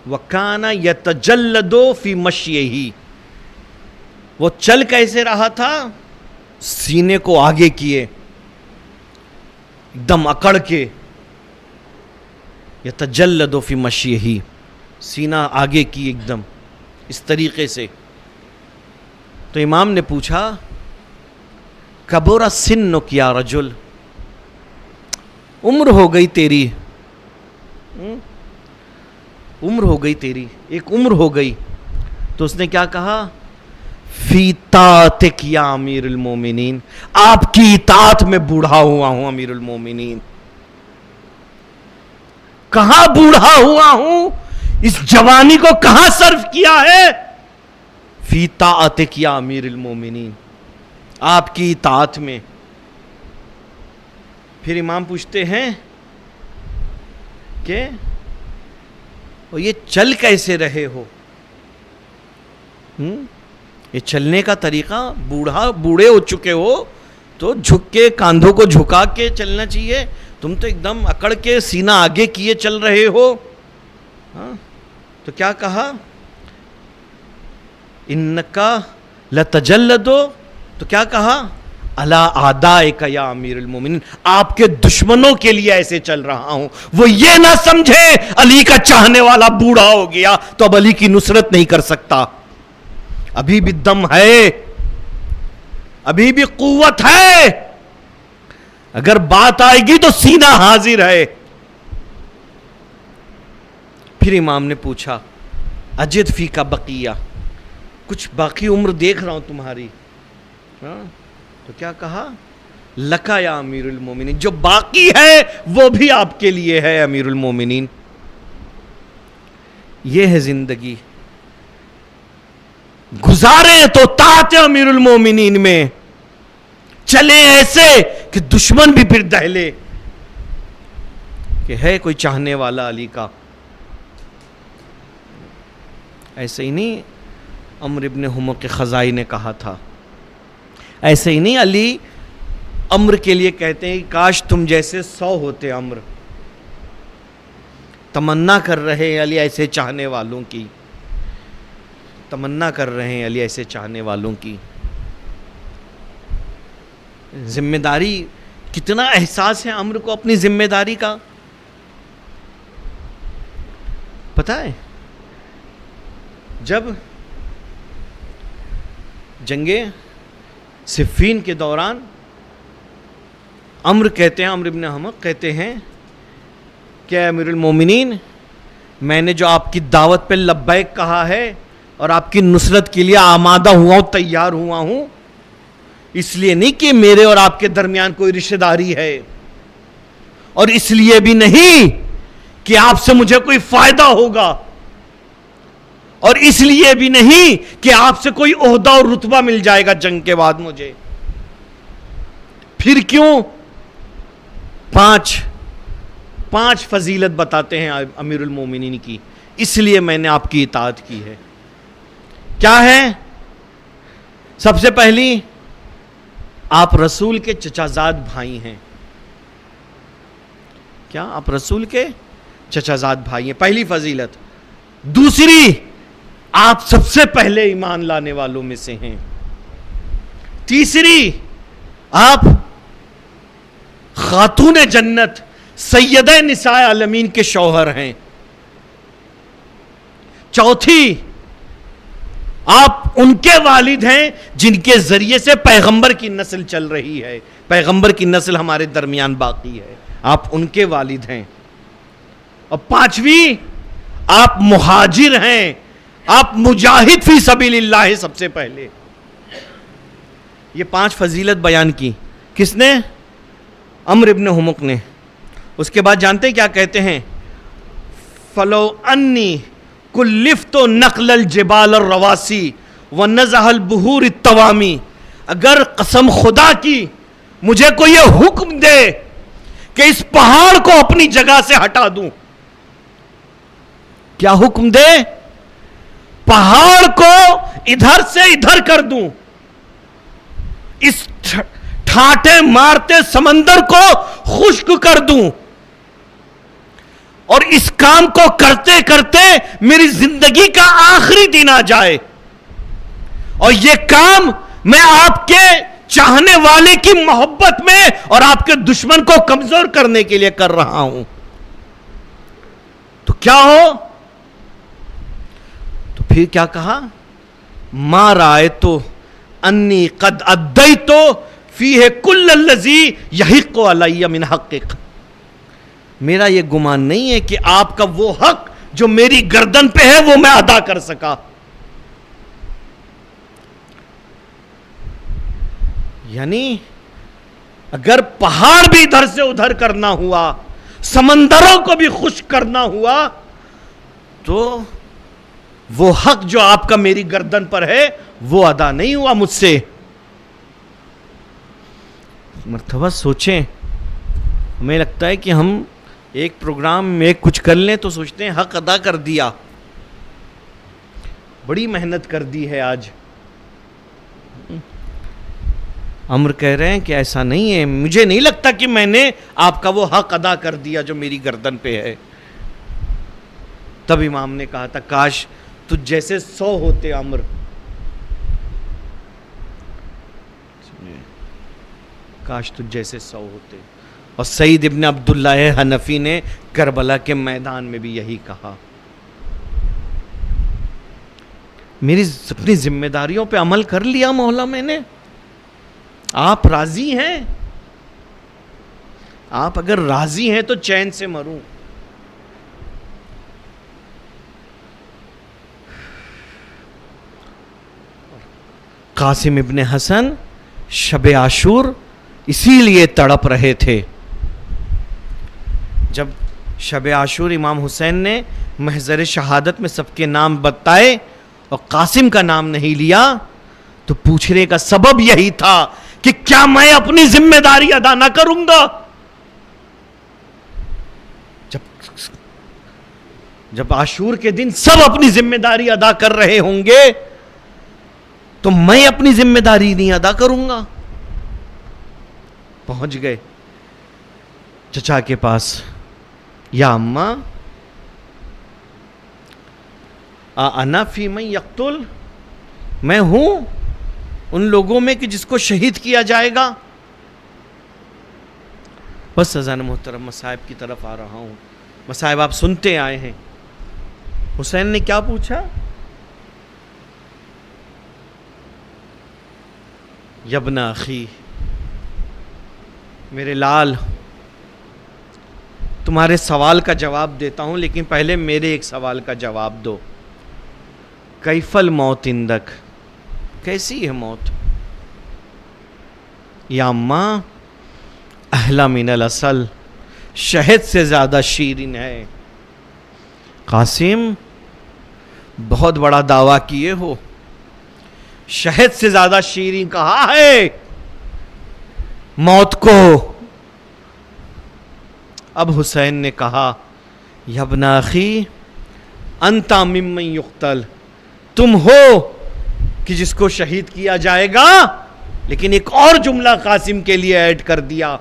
وَكَانَ يَتَجَلَّدُ فِي مَشْيِهِ، وہ چل کیسے رہا تھا؟ سینے کو آگے کیے، ایک دم اکڑ کے، یتجلد فی مشیہ، سینہ آگے کی ایک دم اس طریقے سے. تو امام نے پوچھا کبر سنک یا رجل، عمر ہو گئی تیری، عمر ہو گئی تیری، ایک عمر ہو گئی. تو اس نے کیا کہا؟ فی طاعتک یا امیر المومنین، آپ کی اطاعت میں بوڑھا ہوا ہوں امیر المومنین. کہاں بوڑھا ہوا ہوں؟ اس جوانی کو کہاں صرف کیا ہے؟ فی طاعتک یا امیر المومنین، آپ کی اطاعت میں. پھر امام پوچھتے ہیں کہ یہ چل کیسے رہے ہو؟ یہ چلنے کا طریقہ، بوڑھے ہو چکے ہو تو جھک کے، کاندھوں کو جھکا کے چلنا چاہیے، تم تو ایک دم اکڑ کے سینہ آگے کیے چل رہے ہو. تو کیا کہا؟ انکا لتجلدو، تو کیا کہا؟ الا اعدائک یا امیر المومنین، آپ کے دشمنوں کے لیے ایسے چل رہا ہوں. وہ یہ نہ سمجھے علی کا چاہنے والا بوڑھا ہو گیا تو اب علی کی نصرت نہیں کر سکتا. ابھی بھی دم ہے، ابھی بھی قوت ہے، اگر بات آئے گی تو سینہ حاضر ہے. پھر امام نے پوچھا اجد فی کا بقیہ، کچھ باقی عمر دیکھ رہا ہوں تمہاری. تو کیا کہا؟ لکا یا امیر المومنین، جو باقی ہے وہ بھی آپ کے لیے ہے امیر المومنین. یہ ہے زندگی. گزارے تو طاعت امیر المومنین میں، چلے ایسے کہ دشمن بھی پھر دہلے کہ ہے کوئی چاہنے والا علی کا. ایسے ہی نہیں عمرو ابن حمق خزائی نے کہا تھا، ایسے ہی نہیں علی عمرو کے لیے کہتے ہیں کاش تم جیسے 100 ہوتے عمرو. تمنا کر رہے ہیں علی ایسے چاہنے والوں کی، تمنا کر رہے ہیں علی ایسے چاہنے والوں کی. ذمہ داری، کتنا احساس ہے عمرو کو اپنی ذمہ داری کا. پتہ ہے جب جنگ صفین کے دوران عمرو ابن حمق کہتے ہیں کہ امیر المومنین، میں نے جو آپ کی دعوت پہ لبیک کہا ہے اور آپ کی نصرت کے لیے آمادہ ہوا ہوں، تیار ہوا ہوں، اس لیے نہیں کہ میرے اور آپ کے درمیان کوئی رشتہ داری ہے، اور اس لیے بھی نہیں کہ آپ سے مجھے کوئی فائدہ ہوگا، اور اس لیے بھی نہیں کہ آپ سے کوئی عہدہ اور رتبہ مل جائے گا جنگ کے بعد مجھے. پھر کیوں؟ پانچ فضیلت بتاتے ہیں امیر المومنین کی، اس لیے میں نے آپ کی اطاعت کی ہے. کیا ہے؟ سب سے پہلی، آپ رسول کے چچازاد بھائی ہیں. کیا آپ رسول کے چچازاد بھائی ہیں؟ پہلی فضیلت. دوسری، آپ سب سے پہلے ایمان لانے والوں میں سے ہیں. تیسری، آپ خاتون جنت سیدہ نساء عالمین کے شوہر ہیں. چوتھی، آپ ان کے والد ہیں جن کے ذریعے سے پیغمبر کی نسل چل رہی ہے، پیغمبر کی نسل ہمارے درمیان باقی ہے، آپ ان کے والد ہیں. اور پانچویں، آپ مہاجر ہیں، آپ مجاہد فی سبیل اللہ سب سے پہلے. یہ 5 فضیلت بیان کی کس نے؟ عمرو ابن حمق نے. اس کے بعد جانتے کیا کہتے ہیں؟ فلو انی کلفت نقل الجبال الرواسی ونزح البحور التوامی، اگر قسم خدا کی مجھے کوئی یہ حکم دے کہ اس پہاڑ کو اپنی جگہ سے ہٹا دوں. کیا حکم دے؟ پہاڑ کو ادھر سے ادھر کر دوں، اس ٹھاٹے مارتے سمندر کو خشک کر دوں، اور اس کام کو کرتے کرتے میری زندگی کا آخری دن آ جائے، اور یہ کام میں آپ کے چاہنے والے کی محبت میں اور آپ کے دشمن کو کمزور کرنے کے لیے کر رہا ہوں، تو کیا ہو؟ تو پھر کیا کہا؟ ما رأیت انی قد ادیت فیہ کل الذی یحق علی من حقک، میرا یہ گمان نہیں ہے کہ آپ کا وہ حق جو میری گردن پہ ہے وہ میں ادا کر سکا. یعنی اگر پہاڑ بھی ادھر سے ادھر کرنا ہوا، سمندروں کو بھی خشک کرنا ہوا، تو وہ حق جو آپ کا میری گردن پر ہے وہ ادا نہیں ہوا مجھ سے. مرتبہ سوچیں، ہمیں لگتا ہے کہ ہم ایک پروگرام میں کچھ کر لیں تو سوچتے ہیں حق ادا کر دیا، بڑی محنت کر دی ہے آج. امر کہہ رہے ہیں کہ ایسا نہیں ہے، مجھے نہیں لگتا کہ میں نے آپ کا وہ حق ادا کر دیا جو میری گردن پہ ہے. تب امام نے کہا تھا کاش تجھ جیسے 100 ہوتے امر. کاش تجھ جیسے 100 ہوتے. اور سعید ابن عبداللہ حنفی نے کربلا کے میدان میں بھی یہی کہا، میری اپنی ذمہ داریوں پہ عمل کر لیا مولا میں نے، آپ راضی ہیں؟ آپ اگر راضی ہیں تو چین سے مروں. قاسم ابن حسن شب عاشور اسی لیے تڑپ رہے تھے. جب شب عاشور امام حسین نے محضر شہادت میں سب کے نام بتائے اور قاسم کا نام نہیں لیا تو پوچھنے کا سبب یہی تھا کہ کیا میں اپنی ذمہ داری ادا نہ کروں گا؟ جب عاشور کے دن سب اپنی ذمہ داری ادا کر رہے ہوں گے تو میں اپنی ذمہ داری نہیں ادا کروں گا. پہنچ گئے چچا کے پاس، یا اماں انا فی من یقتل، میں ہوں ان لوگوں میں کہ جس کو شہید کیا جائے گا. بس اذان محترم مصائب کی طرف آ رہا ہوں. مصائب آپ سنتے آئے ہیں. حسین نے کیا پوچھا؟ یبن اخی، میرے لال، تمہارے سوال کا جواب دیتا ہوں لیکن پہلے میرے ایک سوال کا جواب دو. کیف الموت عندک، کیسی ہے موت؟ یا اماں احلی من العسل، شہد سے زیادہ شیرین ہے. قاسم بہت بڑا دعویٰ کیے ہو، شہد سے زیادہ شیرین کہا ہے موت کو. اب حسین نے کہا یا ابن اخی انت ممن یقتل، تم ہو کہ جس کو شہید کیا جائے گا. لیکن ایک اور جملہ قاسم کے لیے ایڈ کر دیا،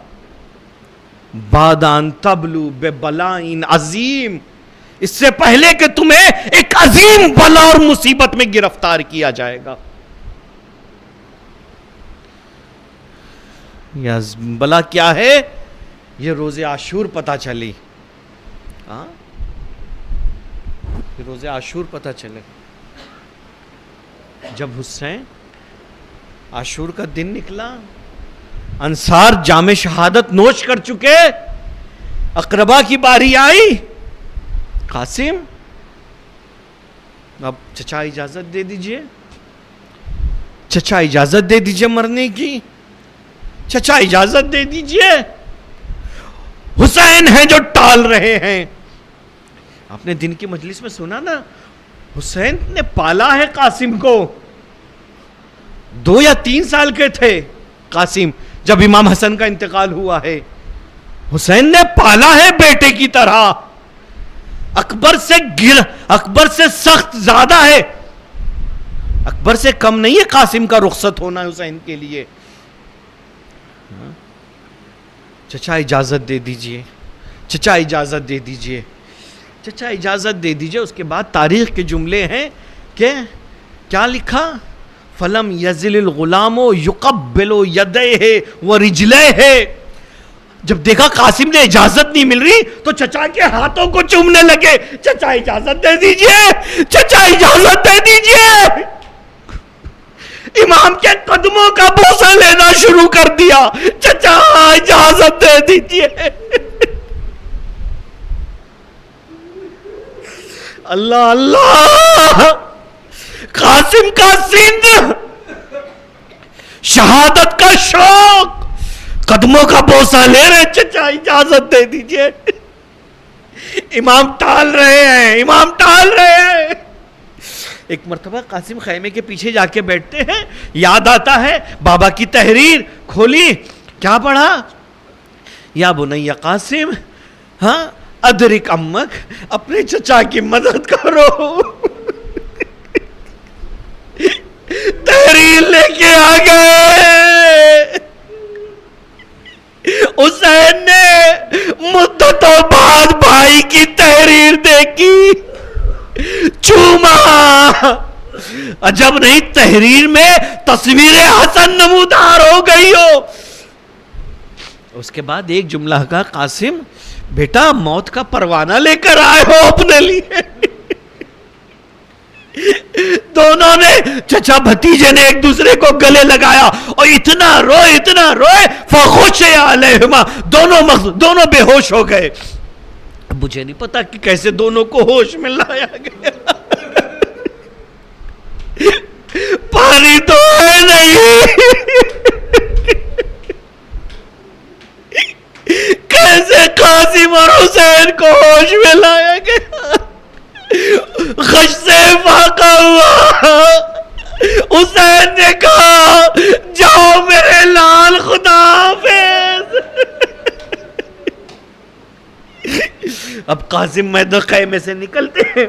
بعد ان تبلو ببلاء عظیم، اس سے پہلے کہ تمہیں ایک عظیم بلا اور مصیبت میں گرفتار کیا جائے گا. یا بلا کیا ہے؟ یہ روز عاشور پتہ چلی. یہ روز عاشور پتہ چلے جب حسین عاشور کا دن نکلا، انصار جام شہادت نوش کر چکے، اقربا کی باری آئی. قاسم اب چچا اجازت دے دیجئے، چچا اجازت دے دیجئے مرنے کی، چچا اجازت دے دیجئے. حسین ہیں جو ٹال رہے ہیں. آپ نے دن کی مجلس میں سنا نا، حسین نے پالا ہے قاسم کو. 2 یا 3 سال کے تھے قاسم جب امام حسن کا انتقال ہوا ہے. حسین نے پالا ہے بیٹے کی طرح. اکبر سے سخت زیادہ ہے، اکبر سے کم نہیں ہے قاسم کا رخصت ہونا حسین کے لیے. چچا اجازت دے دیجئے، چچا اجازت دے دیجئے. چچا اجازت دے دیجئے. اس کے بعد تاریخ کے جملے ہیں کہ کیا لکھا؟ فلم یزل الغلام یقبل یدیہ ورجلیہ. جب دیکھا قاسم نے اجازت نہیں مل رہی تو چچا کے ہاتھوں کو چومنے لگے. چچا اجازت دے دیجئے, چچا اجازت دے دیجئے. امام کے قدموں کا بوسہ لینا شروع کر دیا. چچا اجازت دے دیجئے. اللہ اللہ, قاسم کا سندھ, شہادت کا شوق, قدموں کا بوسہ لے رہے. چچا اجازت دے دیجئے. امام ٹال رہے ہیں, امام ٹال رہے ہیں. ایک مرتبہ قاسم خیمے کے پیچھے جا کے بیٹھتے ہیں. یاد آتا ہے بابا کی تحریر کھولی, کیا پڑھا؟ یا بنی قاسم ہاں ادرک امک, اپنے چچا کی مدد کرو. تحریر لے کے آ گئے. حسین نے مدتوں بعد بھائی کی تحریر دیکھی, چوما. عجب نہیں تحریر میں تصویر حسن نمودار ہو گئی ہو. اس کے بعد ایک جملہ کا, قاسم بیٹا موت کا پروانہ لے کر آئے ہو اپنے لیے. دونوں نے, چچا بھتیجے نے ایک دوسرے کو گلے لگایا اور اتنا روئے فخش علیہما, دونوں بے ہوش ہو گئے. مجھے نہیں پتا کہ کیسے دونوں کو ہوش میں لایا گیا. پانی تو ہے نہیں, کیسے قاسم اور حسین کو ہوش میں لایا گیا. خش سے فاقہ ہوا. حسین نے کہا جاؤ میرے لال, خدا حافظ. اب قاسم میدان خیمے سے نکلتے ہیں,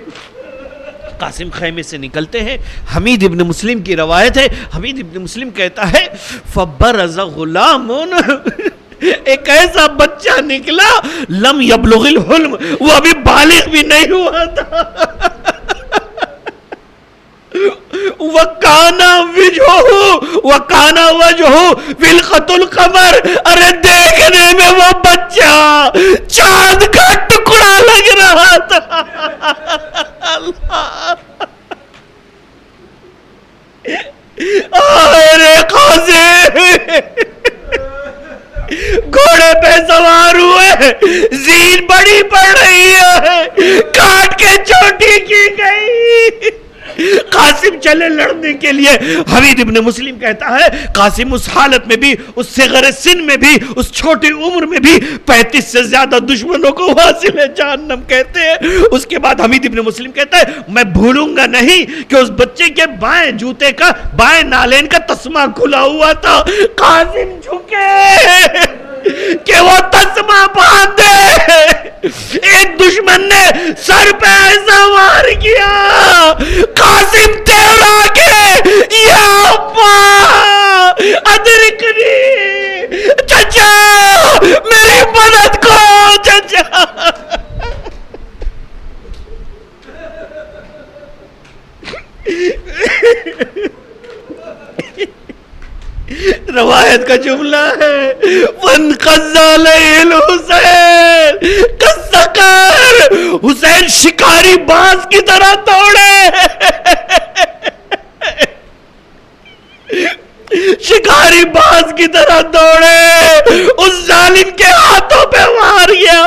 قاسم خیمے سے نکلتے ہیں. حمید ابن مسلم کی روایت ہے, حمید ابن مسلم کہتا ہے فبرز غلام, ایک ایسا بچہ نکلا لم یبلغ الحلم, وہ ابھی بالغ بھی نہیں ہوا تھا. وَكَانَ وَجْهُهُ فِلْقَةُ الْقَمَرِ, ارے دیکھنے میں وہ بچہ چاند کا ٹکڑا لگ رہا تھا. اللہ, ارے قاسم گھوڑے پہ سوار ہوئے, زین بڑی پڑ رہی ہے, کاٹ کے چوٹی کی گئی. قاسم چلے لڑنے کے لیے. حمید ابن مسلم کہتا ہے قاسم اس حالت میں بھی, اس صغر سن میں بھی, اس چھوٹی عمر میں بھی 35 سے زیادہ دشمنوں کو حاصل ہے جہنم کہتے ہیں. اس کے بعد حمید ابن مسلم کہتا ہے میں بھولوں گا نہیں کہ اس بچے کے بائیں جوتے کا, بائیں نالین کا تسمہ کھلا ہوا تھا. قاسم جھکے کہ وہ تسمہ باندھ دے. ایک دشمن نے سر پہ ایسا وار کیا, قاسم تیرا کے یا ابا ادرکنی, چچا میری مدد کرو چچا. روایت کا جملہ ہے وَانْقَضَّ عَلَيْهِ الْحُسَيْنِ كَالسَّقَرِ, حسین شکاری باز کی طرح دوڑے, شکاری باز کی طرح دوڑے. اس ظالم کے ہاتھوں پہ وار گیا,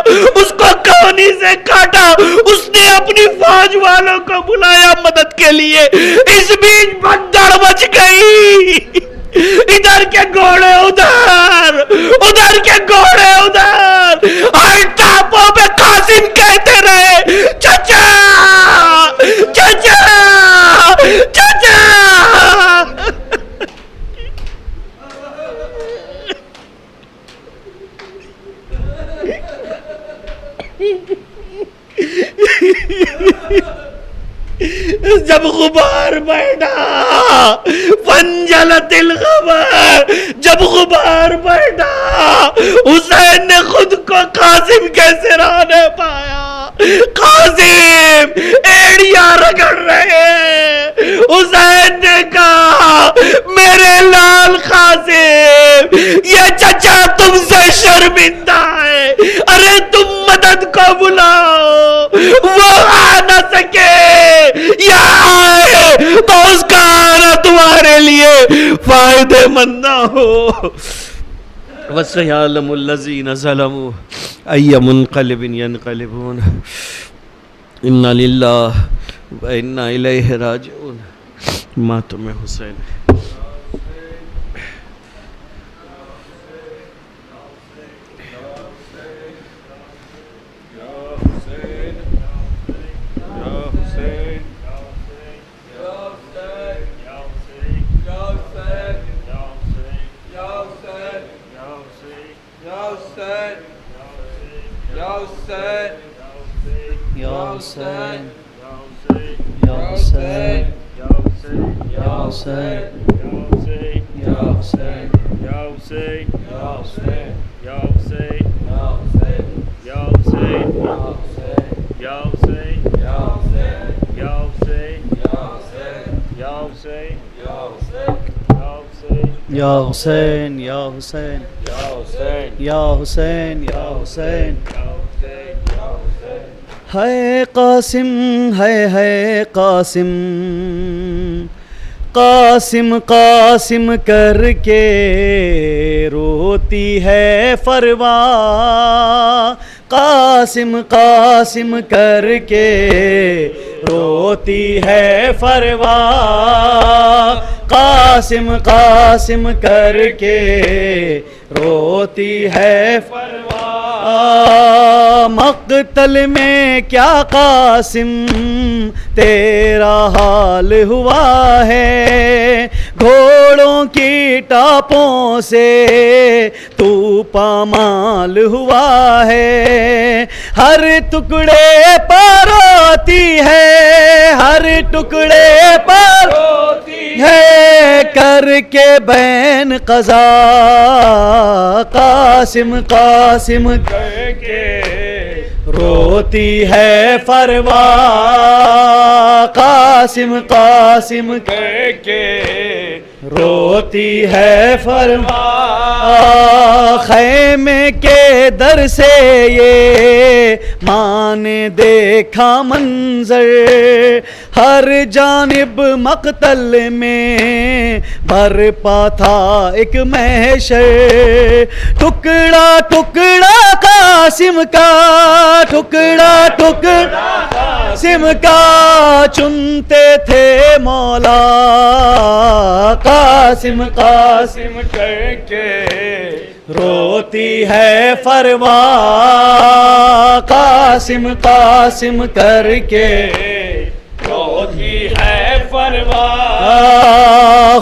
اس کو کونی سے کاٹا. اس نے اپنی فوج والوں کو بلایا مدد کے لیے. اس بیچ بھگدڑ مچ گئی, ادھر کے گھوڑے ادھر, ادھر کے گھوڑے ادھر. ہر ٹاپوں پہ قاسم کہتے رہے چچا چچا چچا. جب غبار بیٹھا فنجلت الغبار, جب غبار بیٹھا حسین نے خود کو قاسم کے سرانے پایا. قاسم ایڑیاں رگڑ رہے ہیں. حسین نے کہا میرے لال قاسم یہ چچا تم سے شرمندہ ہے, ارے تم مدد کو بلاؤ, وہ آ نہ سکے یا آئے تو اس کا آنا تمہارے لیے فائدے مند نہ ہو. وَسَيَعْلَمُ الَّذِينَ ظَلَمُوا أَيَّ مُنْقَلِبٍ يَنْقَلِبُونَ. اِنَّا لِلَّهِ وَإِنَّا إِلَيْهِ رَاجِعُونَ. ماتم حسین.
یا حسین یا حسین یا حسین یا حسین. ہے قاسم ہے قاسم, قاسم قاسم کر کے روتی ہے فروا, قاسم قاسم کر کے روتی ہے فروا, قاسم قاسم کر کے روتی ہے فروا. مقتل میں کیا قاسم تیرا حال ہوا ہے, گھوڑوں کی ٹاپوں سے تو پامال ہوا ہے. ہر ٹکڑے پر روتی ہے, ہر ٹکڑے پر روتی ہے, کر کے بین قضا قاسم قاسم کر کے روتی ہے فروا, قاسم قاسم کر کے روتی ہے فروا. خیمے کے در سے یہ ماں نے دیکھا منظر, ہر جانب مقتل میں برپا تھا ایک محشر. ٹکڑا ٹکڑا قاسم کا, ٹکڑا ٹکڑا قاسم کا چنتے تھے مولا, قاسم قاسم کر کے روتی ہے فروا, قاسم قاسم کر کے روتی ہے فروا.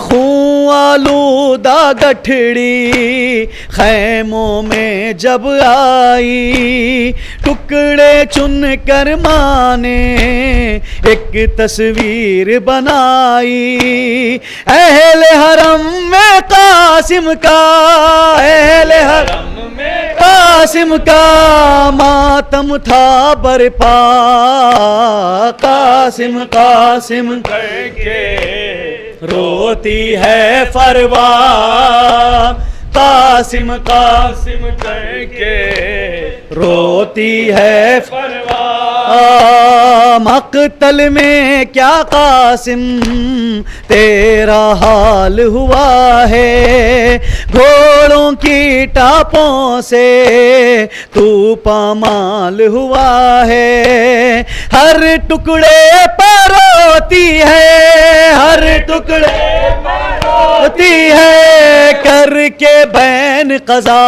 خون آلودہ گٹھڑی خیموں میں جب آئی, ٹکڑے چن کر ماں نے ایک تصویر بنائی. اہل حرم میں قاسم کا, اہل حرم میں قاسم کا ماتم تھا برپا, قاسم قاسم کر کے روتی ہے فروا, قاسم قاسم کر کے روتی ہے فروا. مقتل میں کیا قاسم تیرا حال ہوا ہے, گھوڑوں کی ٹاپوں سے تو پامال ہوا ہے. ہر ٹکڑے پر روتی ہے, ہر ٹکڑے پر روتی ہے, کر کے بین قضا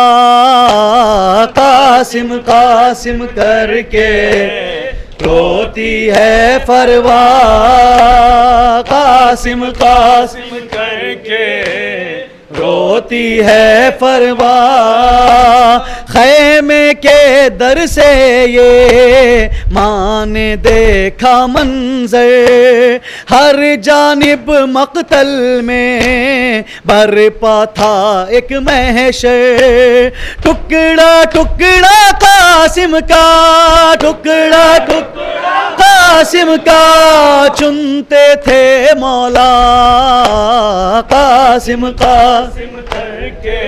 قاسم قاسم کر کے روتی ہے فروا, قاسم قاسم کر کے روتی ہے فروا. خیمے کے در سے یہ ماں نے دیکھا منظر، ہر جانب مقتل میں برپا تھا ایک محشر، ٹکڑا ٹکڑا قاسم کا، ٹکڑا ٹکڑا قاسم کا چنتے تھے مولا، قاسم قاسم کر کے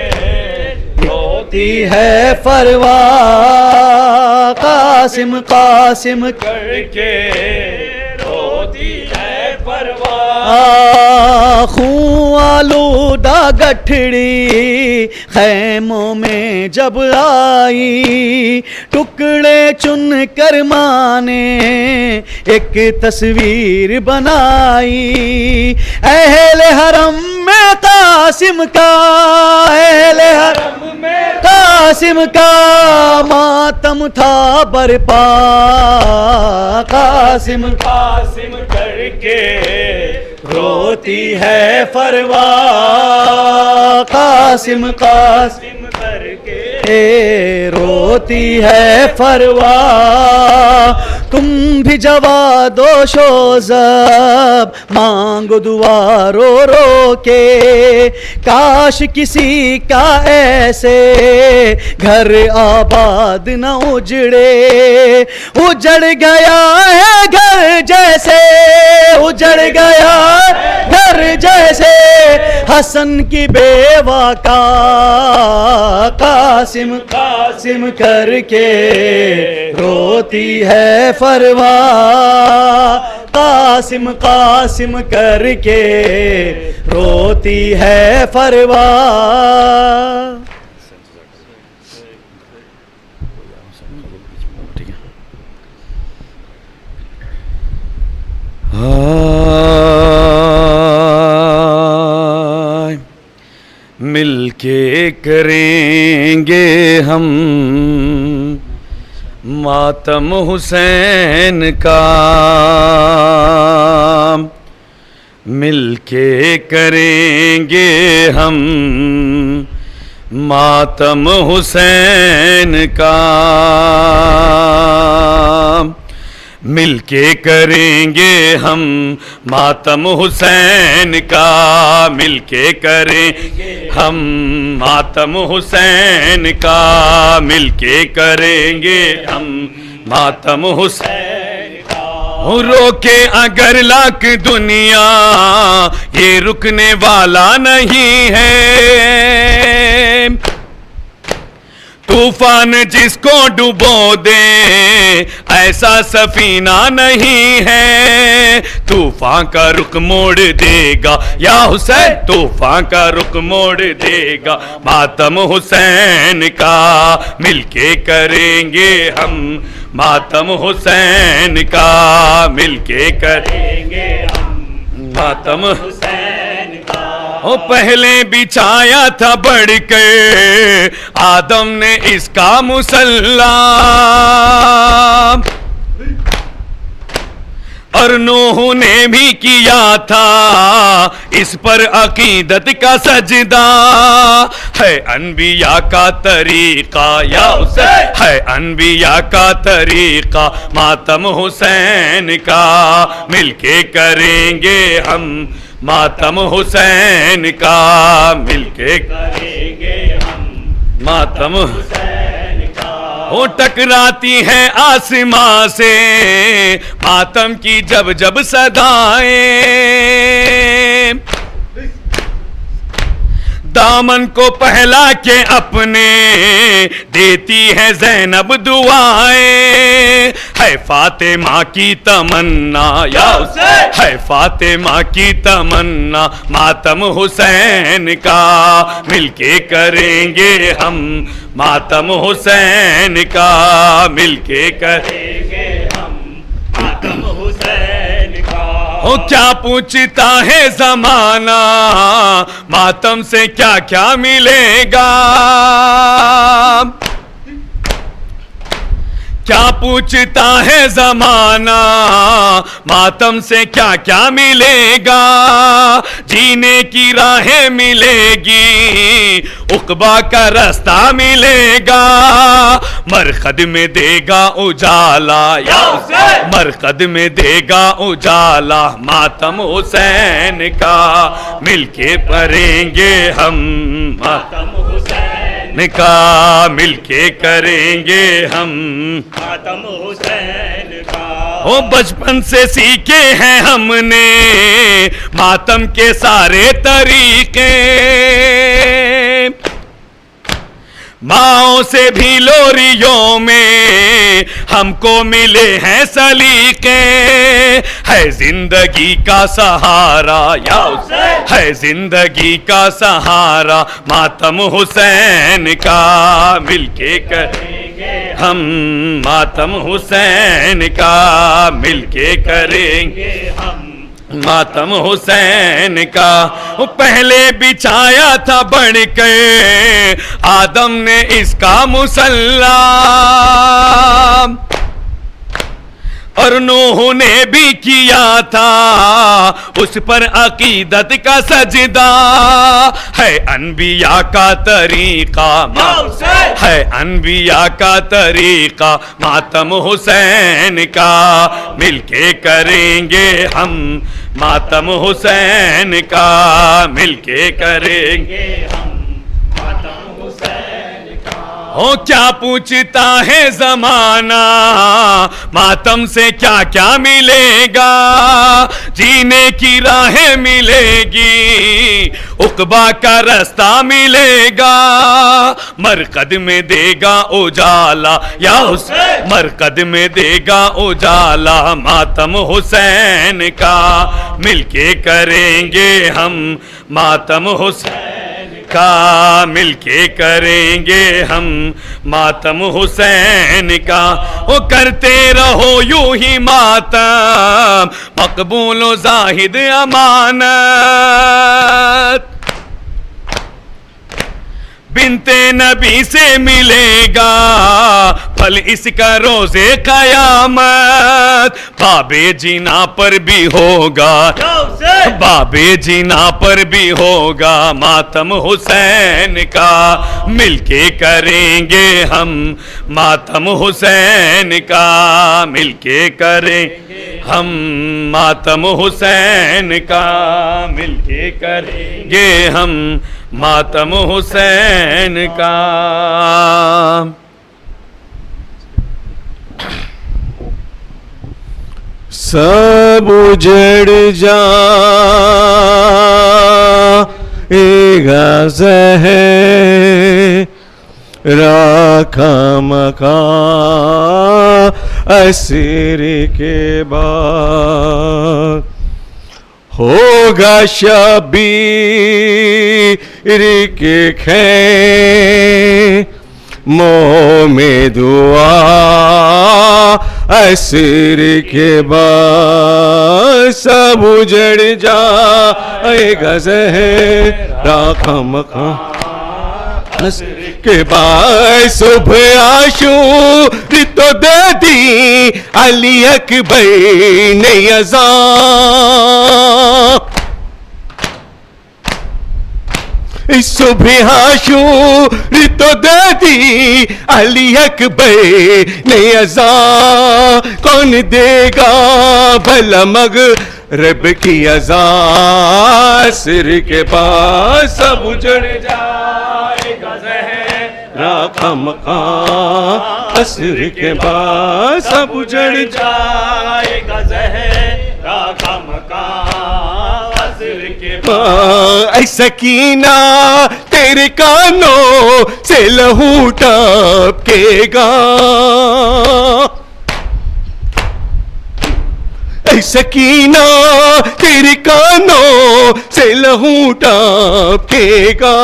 روتی ہے پرواہ، قاسم قاسم کر کے روتی ہے پرواہ، خون آلودہ گٹھڑی خیموں میں جب آئی، ٹکڑے چن کر ماں نے ایک تصویر بنائی، اہل حرم میں قاسم کا، اہل حرم میں قاسم کا ماتم تھا برپا، قاسم قاسم کر کے روتی ہے پرواہ، قاسم قاسم کر کے روتی ہے پرواہ، تم بھی جواد و شوزب مانگو دعا رو رو کے، کاش کسی کا ایسے گھر آباد نہ اجڑے، اجڑ گیا ہے گھر جیسے، اجڑ گیا گھر جیسے حسن کی بیوہ کا، قاسم قاسم کر کے روتی ہے پرواہ، قاسم قاسم کر کے روتی ہے پرواہ۔
مل کے کریں گے ہم ماتم حسین کا، مل کے کریں گے ہم ماتم حسین کا، مل کے کریں گے ہم ماتم حسین کا، مل کے کریں گے ہم ماتم حسین کا، مل کے کریں گے ہم ماتم حسین کا، روکے اگر لاکھ دنیا یہ رکنے والا نہیں ہے، طوفان جس کو ڈبو دے ایسا سفینہ نہیں ہے، طوفان کا رخ موڑ دے گا یا حسین، طوفان کا رخ موڑ دے گا ماتم حسین کا، مل کے کریں گے ہم ماتم حسین کا، مل کے کریں گے ہم ماتم حسین کا، وہ پہلے بچھایا تھا بڑھ کر آدم نے اس کا مصلی، اور نوح نے بھی کیا تھا اس پر عقیدت کا سجدہ، ہے انبیاء کا طریقہ یا حسین، ہے انبیاء کا طریقہ ماتم حسین کا، مل کے کریں گے ہم ماتم حسین کا، مل کے کریں گے ہم ماتم حسین کا، وہ ٹکراتی ہیں آسماں سے ماتم کی جب جب صدائیں، دامن کو پہلا کے اپنے دیتی ہے زینب دعائیں، ہے فاطمہ کی تمنا یا حسین، ہے فاطمہ کی تمنا ماتم حسین کا، مل کے کریں گے ہم ماتم حسین کا، مل کے کریں گے ہم ماتم حسین کا، وہ کیا پوچھتا ہے زمانہ ماتم سے کیا کیا ملے گا، کیا پوچھتا ہے زمانہ ماتم سے کیا کیا ملے گا جینے کی راہیں ملے گی عقبہ کا رستہ ملے گا مرقد میں دے گا اجالا یا مرقد میں دے گا اجالا ماتم حسین کا مل کے پڑھیں گے ہم ماتم حسین کا مل کے کریں گے ہم
ماتم حسین کا
وہ بچپن سے سیکھے ہیں ہم نے ماتم کے سارے طریقے ماؤں سے بھی لوریوں میں ہم کو ملے ہیں سلیقے ہے زندگی کا سہارا یا ہے زندگی کا سہارا ماتم حسین کا مل کے کریں گے ہم ماتم حسین کا مل کے کریں گے ہم ماتم حسین کا پہلے بچھایا تھا بڑھ کے آدم نے اس کا مصلی اور نوح نے بھی کیا تھا اس پر عقیدت کا سجدہ ہے انبیاء کا طریقہ ہے انبیاء کا طریقہ ماتم حسین کا مل کے کریں گے ہم ماتم حسین کا مل کے کریں گے ہم ماتم حسین کا ہو کیا پوچھتا ہے زمانہ ماتم سے کیا کیا ملے گا جینے کی راہیں ملے گی عقبہ کا رستہ ملے گا مرقد میں دے گا اجالا یا حسین مرقد میں دے گا اجالا ماتم حسین کا مل کے کریں گے ہم ماتم حسین کا مل کے کریں گے ہم ماتم حسین کا وہ کرتے رہو یوں ہی ماتم مقبول و زاہد امانت بنتے نبی سے ملے گا پھل اس کا روزے قیامت بابے جینا پر بھی ہوگا بابے جینا پر بھی ہوگا ماتم حسین کا مل کے کریں گے ہم ماتم حسین کا مل کے کریں ہم ماتم حسین کا مل کے کریں گے ہم ماتم حسین کا
سب اجڑ جائے گا زہر راکھا مکان اسیر کے بعد ہوگا شبیر کے خیموں میں دعا اسیر کے بعد سب اجڑ جائے گا زہر راکھا مکان کے بعد صبح عاشور تو دے دی علی اکبر نے اذان صبح عاشور تو دے دی علی اکبر نے اذان کون دے گا بھلا مغرب کی اذان سر کے پاس سب اجڑ جائے گا زہر راکھا مکان عصر کے بعد سب اجڑ
جائے گا زہر راکھا مکان عصر کے
اے سکینہ تیرے کانوں سے لہو ٹپکے گا اے سکینہ تیرے کانوں سے لہو ٹپکے گا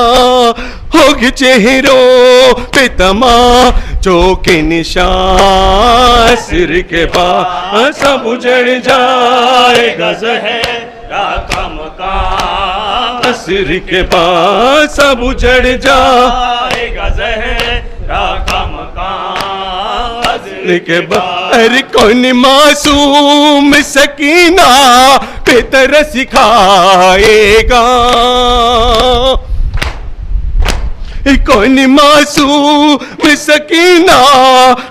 ہوگے چہروں پہ تماچوں کے نشان سر کے بعد سب اجڑ جائے گا زہر
راکھا مکان
عصر کے بعد سب اجڑ جائے
جائے گا زہر راکھا مکان عصر
کے بعد کون معصوم سکینہ پہ ترس کھائے گا؟ کون معصوم سکینہ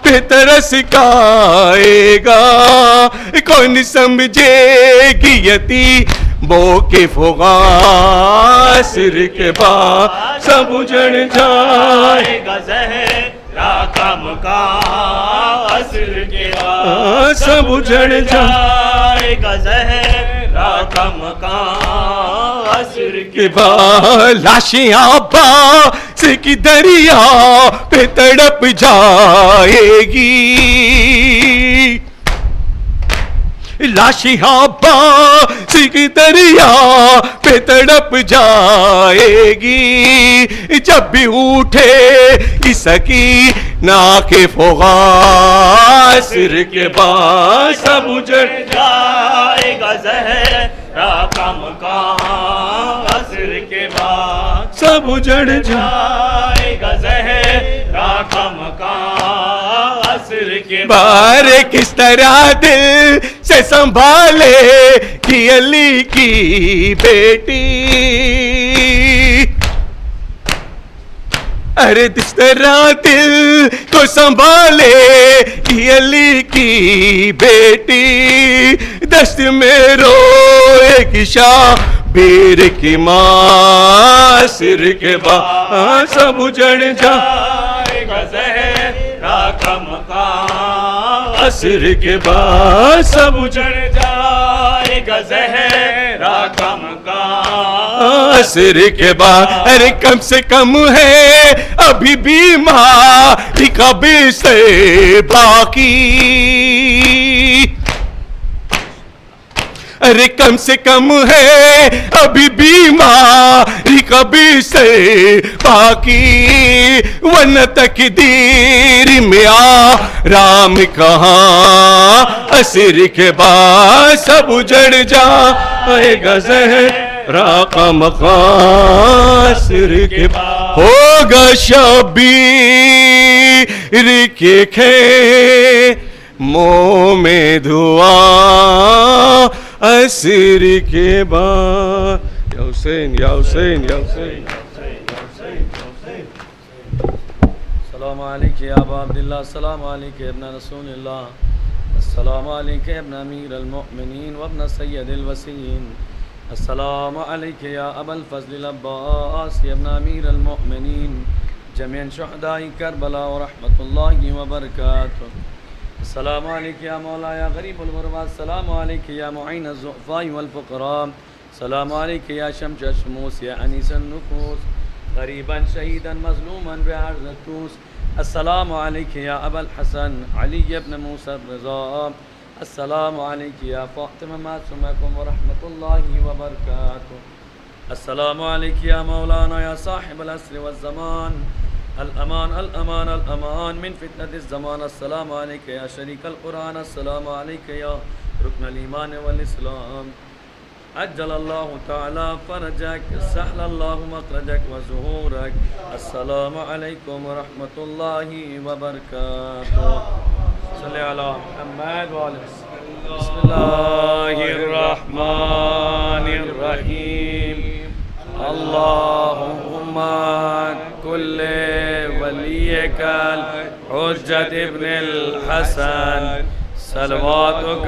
پہ ترس کھائے گا؟ کون سمجھے گی یتیموں کے فغاں سر کے بعد سب اجڑ جائے
گا زہرا کا مقام عصر کے بعد
سب اجڑ
جائے گا زہرا کا مقام عصر
کے بعد لاشیں عباس کی دریا پہ تڑپ جائے گی لاشیں عباس کی دریا پہ تڑپ جائے گی جب بھی اٹھے اس سکینہ کے فغاں سر کے بعد سب اجڑ
جائے گا زہرا کا مقام عصر کے بعد
سب اجڑ
جائے گا زہرا کا مقام عصر کے
بار کس طرح دل سے سنبھالے کہ علی کی بیٹی ارے کس طرح دل کو سنبھالے کہ علی کی بیٹی دست میں روئے کہ شابیر کی ماں سر کے بعد سب اجڑ
جائے گا زہرا کا مقام
عصر کے بعد سب
اجڑ جائے گا زہرا کا مقام
عصر کے بعد ارے کم سے کم ہے ابھی بیماری کا بستر باقی ارے کم سے کم ہے ابھی بیماری کا بستر باقی ورنہ تقدیر میں آرام کہاں عصر کے بعد سب اجڑ جائے گا زہرا کا مقام عصر کے بعد ہوگا شبیر کے خیموں میں دعا عصر کے بعد یا حسین یا حسین یا حسین
السلام علیکم یا ابا عبداللہ السلام علیکم ابن رسول اللہ السلام علیکم ابن امیر المؤمنین وابن سید الوسیین السلام علیکم یا ابا الفضل العباس ابن امیر المؤمنین جميع شهداء کربلا ورحمۃ اللہ وبرکاتہ السلام علیکم یا مولا یا غریب الغرباء السلام علیکم یا معین الضعفاء والفقراء السلام علیکم یا شمس الشموس یا انیس النفوس غریبا شہیدا مظلوما بعرض الطوس السلام علیکم یا ابا الحسن علی ابن موسیٰ الرضا السلام علیکم یا فاطمہ معصومکم ورحمۃ اللہ وبرکاتہ السلام علیکم یا مولانا یا صاحب العصر والزمان الامان الامان الامان من فتنة الزمان السلام علیکم یا شریک القرآن السلام علیکم یا رکن الایمان والاسلام عجل اللہ تعالی فرجک سهل اللہ مخرجک وظہورک السلام علیکم ورحمۃ اللہ وبرکاتہ صلی علی محمد وآلہ بسم اللہ الرحمن الرحیم اللہم کل ولیک الحجت ابن الحسن صلواتک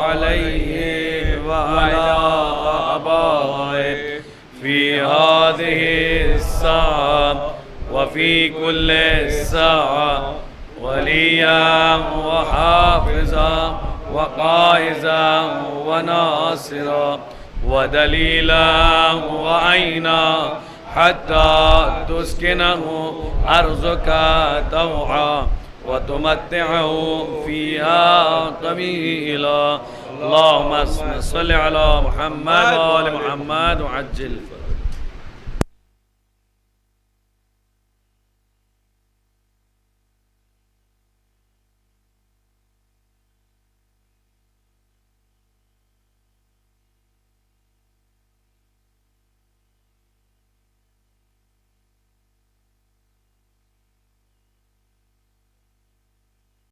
علیہ وعلى آبائه في هذه الساعة وفي كل ساعة وليا وحافظا وقائزا وناصرا ودليلا وعينا حتى تسكنه أرضك طوعا وتمتعه فيها طويلا اللهم صل على محمد وآل محمد وعجل